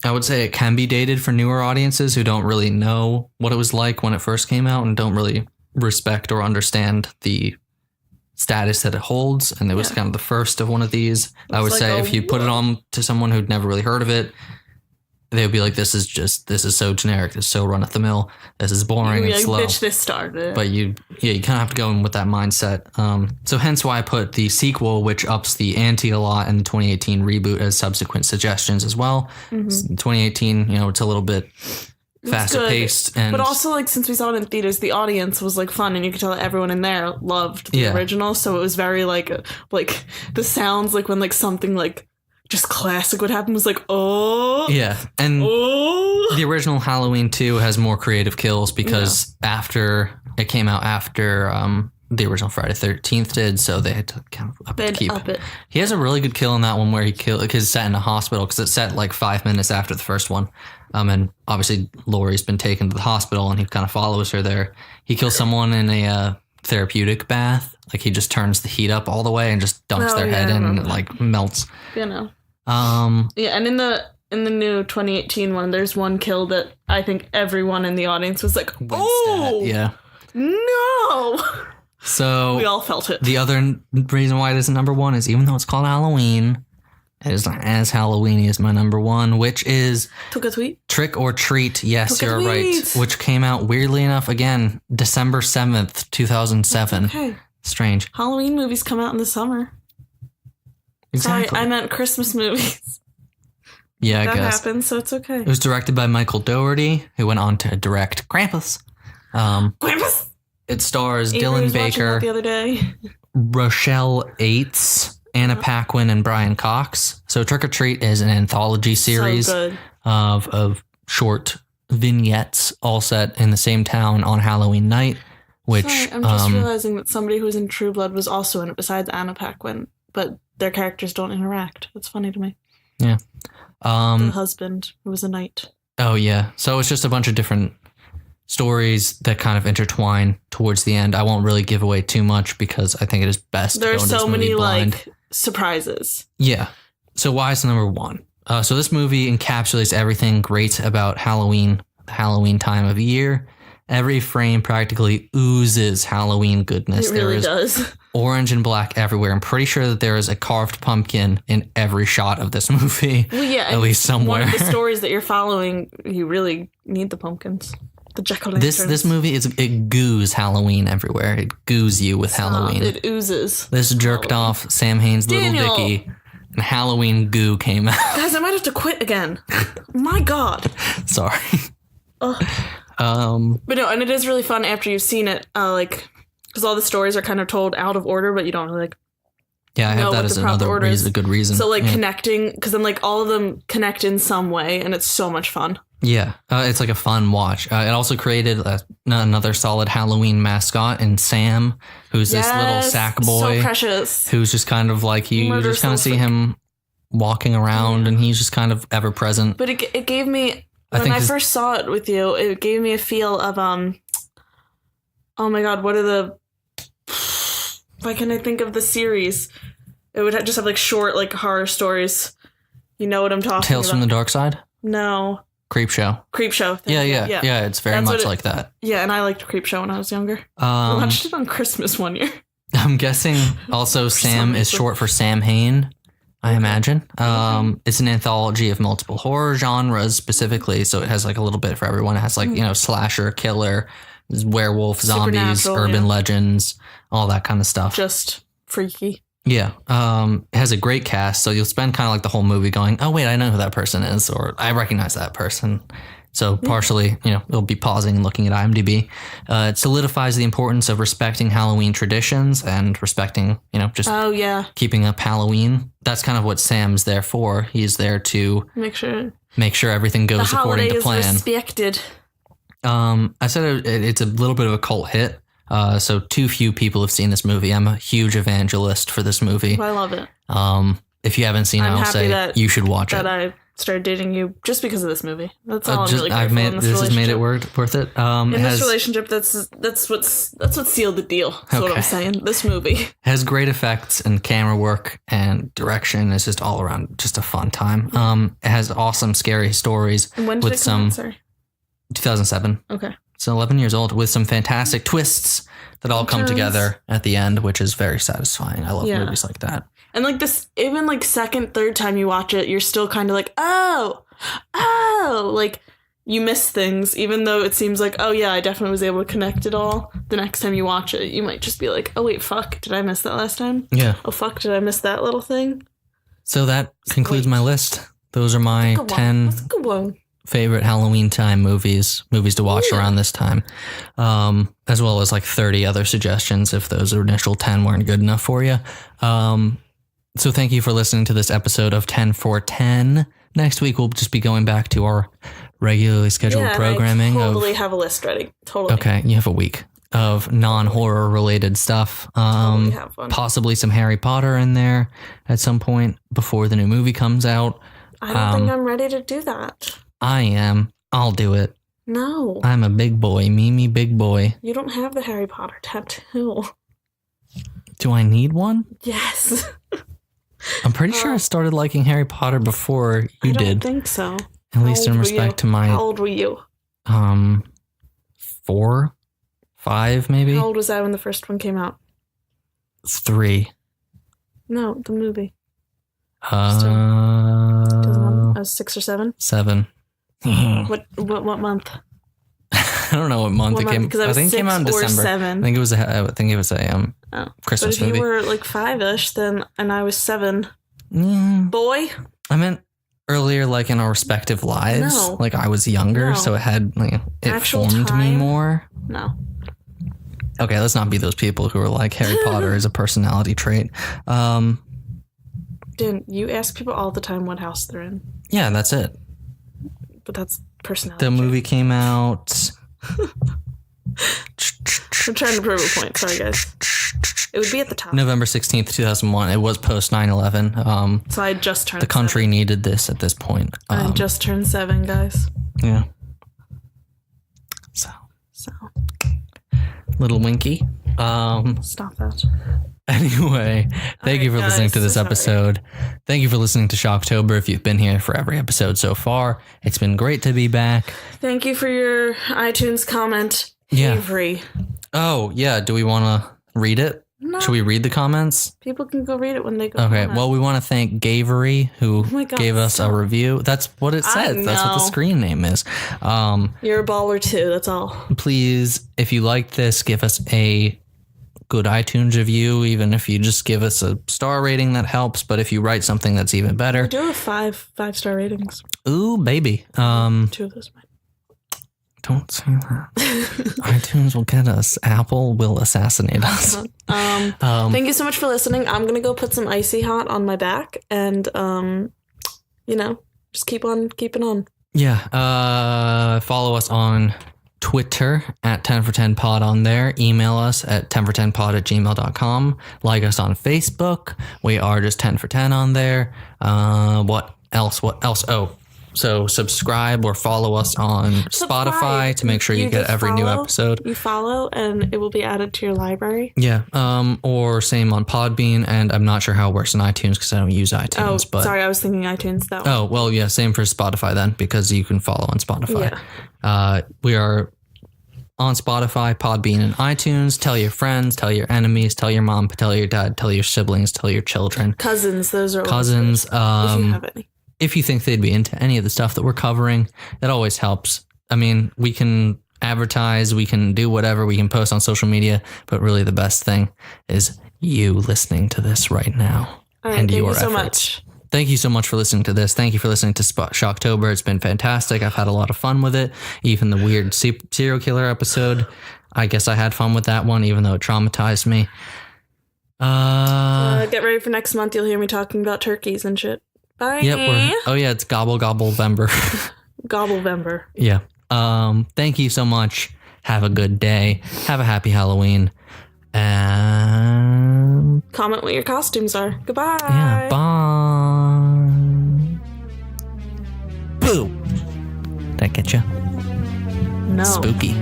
I would say it can be dated for newer audiences who don't really know what it was like when it first came out and don't really respect or understand the status that it holds, and it was kind of the first of one of these. I would say if you put it on to someone who'd never really heard of it, they would be like, this is so generic, this is so run of the mill, this is boring and slow.
Bitch, this started.
But you kind of have to go in with that mindset. So hence why I put the sequel, which ups the ante a lot, and the 2018 reboot as subsequent suggestions as well. 2018, it's a little bit faster paced,
but also like since we saw it in theaters, the audience was like fun, and you could tell that everyone in there loved the original. So it was very like the sounds like when like something like just classic would happen was like, oh
yeah. And the original Halloween 2 has more creative kills because after it came out after the original Friday 13th did, so they had to kind of up it. He has a really good kill in that one where he killed because it's set in a hospital, because it's set like 5 minutes after the first one. And obviously Laurie's been taken to the hospital and he kind of follows her there. He kills someone in a therapeutic bath. Like he just turns the heat up all the way and just dumps their head in, and it like melts.
And in the new 2018 one, there's one kill that I think everyone in the audience was like, oh
yeah,
no.
So
we all felt it.
The other reason why it isn't number one is even though it's called Halloween, it is not as Halloween-y as my number one, which is Trick or Treat. Yes, you're right. Which came out weirdly enough again December 7th, 2007.
Okay.
Strange.
Halloween movies come out in the summer.
Exactly.
Sorry, I meant Christmas movies.
Yeah, I
guess.
That
happens, so it's okay.
It was directed by Michael Dougherty, who went on to direct Krampus.
Krampus!
It stars Dylan Baker,
the other day.
Rochelle Aites, Anna Paquin, and Brian Cox. So Trick or Treat is an anthology series of short vignettes all set in the same town on Halloween night. Which
Sorry, I'm just realizing that somebody who was in True Blood was also in it besides Anna Paquin, but their characters don't interact. That's funny to me.
Yeah.
The husband who was a knight.
Oh, yeah. So it's just a bunch of different stories that kind of intertwine towards the end. I won't really give away too much because I think it is best
there
to
are
go into
so
this movie
many
blind.
like surprises.
Yeah. So why is number one? So this movie encapsulates everything great about Halloween, the Halloween time of year. Every frame practically oozes Halloween goodness.
It really does.
Orange and black everywhere. I'm pretty sure that there is a carved pumpkin in every shot of this movie.
Well, yeah,
at least somewhere.
One of the stories that you're following, you really need the pumpkins. The jack-o'-lanterns.
This movie it goos Halloween everywhere. It goos you with Halloween.
It oozes.
This jerked off Sam Hain's
Daniel.
Little Dicky, and Halloween goo came out.
Guys, I might have to quit again. My God.
Sorry.
But no, and it is really fun after you've seen it, because all the stories are kind of told out of order, but you don't really
I have that as another reason, a good reason.
So connecting, because then all of them connect in some way, and it's so much fun.
Yeah, it's like a fun watch. It also created another solid Halloween mascot in Sam, who's this little sack boy.
So precious.
Who's just kind of like, you just kind of see him walking around, and he's just kind of ever present.
But it gave me, when I first saw it with you, it gave me a feel of, oh my God, what are the, why can't I think of the series? It would just have short horror stories. You know what I'm talking about.
Tales from the Dark Side?
No.
Creepshow. Yeah, it's very much like that.
Yeah, and I liked Creepshow when I was younger. I watched it on Christmas one year.
I'm guessing also Sam is short for Sam Hain, I imagine. It's an anthology of multiple horror genres specifically, so it has a little bit for everyone. It has slasher, killer, werewolf, zombies, urban legends, all that kind of stuff.
Just freaky.
Yeah. It has a great cast, so you'll spend kind of the whole movie going, oh, wait, I know who that person is, or I recognize that person. So partially, you'll be pausing and looking at IMDb. It solidifies the importance of respecting Halloween traditions and respecting, just keeping up Halloween. That's kind of what Sam's there for. He's there to make sure everything goes according to plan.
The holiday is respected.
I said it's a little bit of a cult hit. So too few people have seen this movie. I'm a huge evangelist for this movie.
I love it.
If you haven't seen it, I'll say you should watch it.
That I started dating you just because of this movie. That's all I'm really grateful in this
This has made it worth it.
In this relationship, that's what sealed the deal. That's what I'm saying. This movie
has great effects and camera work and direction. It's just all around just a fun time. It has awesome scary stories.
And when did it come out? Sorry.
2007.
Okay.
It's 11 years old with some fantastic twists that all come together at the end, which is very satisfying. I love movies like that.
And like this, even like second, third time you watch it, you're still kind of like, oh, like you miss things, even though it seems like, oh yeah, I definitely was able to connect it all. The next time you watch it, you might just be like, oh wait, fuck, did I miss that last time?
Yeah.
Oh fuck, did I miss that little thing?
So that concludes my list. Those are my 10 favorite Halloween time movies to watch around this time, as well as like 30 other suggestions if those initial 10 weren't good enough for you. So thank you for listening to this episode of 10 for 10. Next week we'll just be going back to our regularly scheduled programming.
I totally have a list ready. Totally.
Okay, you have a week of non-horror related stuff.
Totally have one.
Possibly some Harry Potter in there at some point before the new movie comes out.
I don't think I'm ready to do that.
I am. I'll do it.
No.
I'm a big boy. Me, big boy.
You don't have the Harry Potter tattoo.
Do I need one?
Yes.
I'm pretty sure I started liking Harry Potter before you did.
I don't think so.
At least in respect to my...
How old were you?
4, 5 maybe?
How old was I when the first one came out?
3.
No, the movie.
I
was 6 or 7.
7.
What month?
I don't know what month it came.
I think it came out in December. 7.
I think it was a Christmas movie.
But if you were like 5ish, then and I was 7. Boy.
I meant earlier, like in our respective lives.
No.
Like I was younger, so it had like it
Actual
formed
time?
me more.
No.
Okay, let's not be those people who are like Harry Potter is a personality trait.
Dude, you ask people all the time what house they're in.
Yeah, that's it.
But that's personality.
The movie came out.
I'm trying to prove a point. Sorry, guys. It would be at the top.
November 16th, 2001. It was post 9/11.
So I just turned
The country
7.
needed this at this point.
I just turned 7, guys.
Yeah. So. Little winky.
Stop that.
Anyway, thank you for listening to this episode. Thank you for listening to Shocktober. If you've been here for every episode so far, it's been great to be back.
Thank you for your iTunes comment, Avery.
Oh, yeah. Do we want to read it?
No.
Should we read the comments?
People can go read it when they go.
Okay. Well, we want to thank Gavery, who gave us a review. That's what it says. That's what the screen name is.
You're a baller too. That's all.
Please, if you liked this, give us a good iTunes review. Even if you just give us a star rating, that helps. But if you write something that's even better,
We do have 5-star ratings.
Ooh, baby.
2 of those might.
Don't say that. iTunes will get us. Apple will assassinate us.
Thank you so much for listening. I'm gonna go put some icy hot on my back, and just keep on keeping on.
Yeah. Follow us on Twitter at 10for10pod on there. Email us at 10for10pod@gmail.com. Like us on Facebook. We are just 10for10 on there. What else? Oh, so subscribe or follow us on Spotify to make sure you get every new episode.
You follow and it will be added to your library.
Yeah. Or same on Podbean, and I'm not sure how it works in iTunes because I don't use iTunes.
But sorry, I was thinking iTunes that one.
Oh, well, yeah, same for Spotify then, because you can follow on Spotify. Yeah. We are on Spotify, Podbean, and iTunes. Tell your friends, tell your enemies, tell your mom, tell your dad, tell your siblings, tell your children.
Cousins, those are
cousins.
If you have any.
If you think they'd be into any of the stuff that we're covering, it always helps. I mean, we can advertise, we can do whatever, we can post on social media, but really the best thing is you listening to this right now.
All right,
and your
efforts.
So much. Thank you so much for listening to this. Thank you for listening to Shocktober. It's been fantastic. I've had a lot of fun with it. Even the weird serial killer episode, I guess I had fun with that one, even though it traumatized me.
Get ready for next month. You'll hear me talking about turkeys and shit. Bye.
Yep. It's Gobble Vember.
Gobble Vember.
Yeah. Thank you so much. Have a good day. Have a happy Halloween. And
comment what your costumes are. Goodbye.
Yeah. Bye. Boo. Did that get you?
No.
Spooky.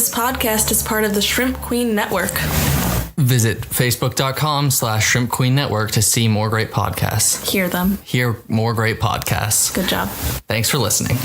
This podcast is part of the Shrimp Queen Network.
Visit facebook.com/Shrimp Queen Network to see more great podcasts.
Hear them.
Hear more great podcasts.
Good job.
Thanks for listening.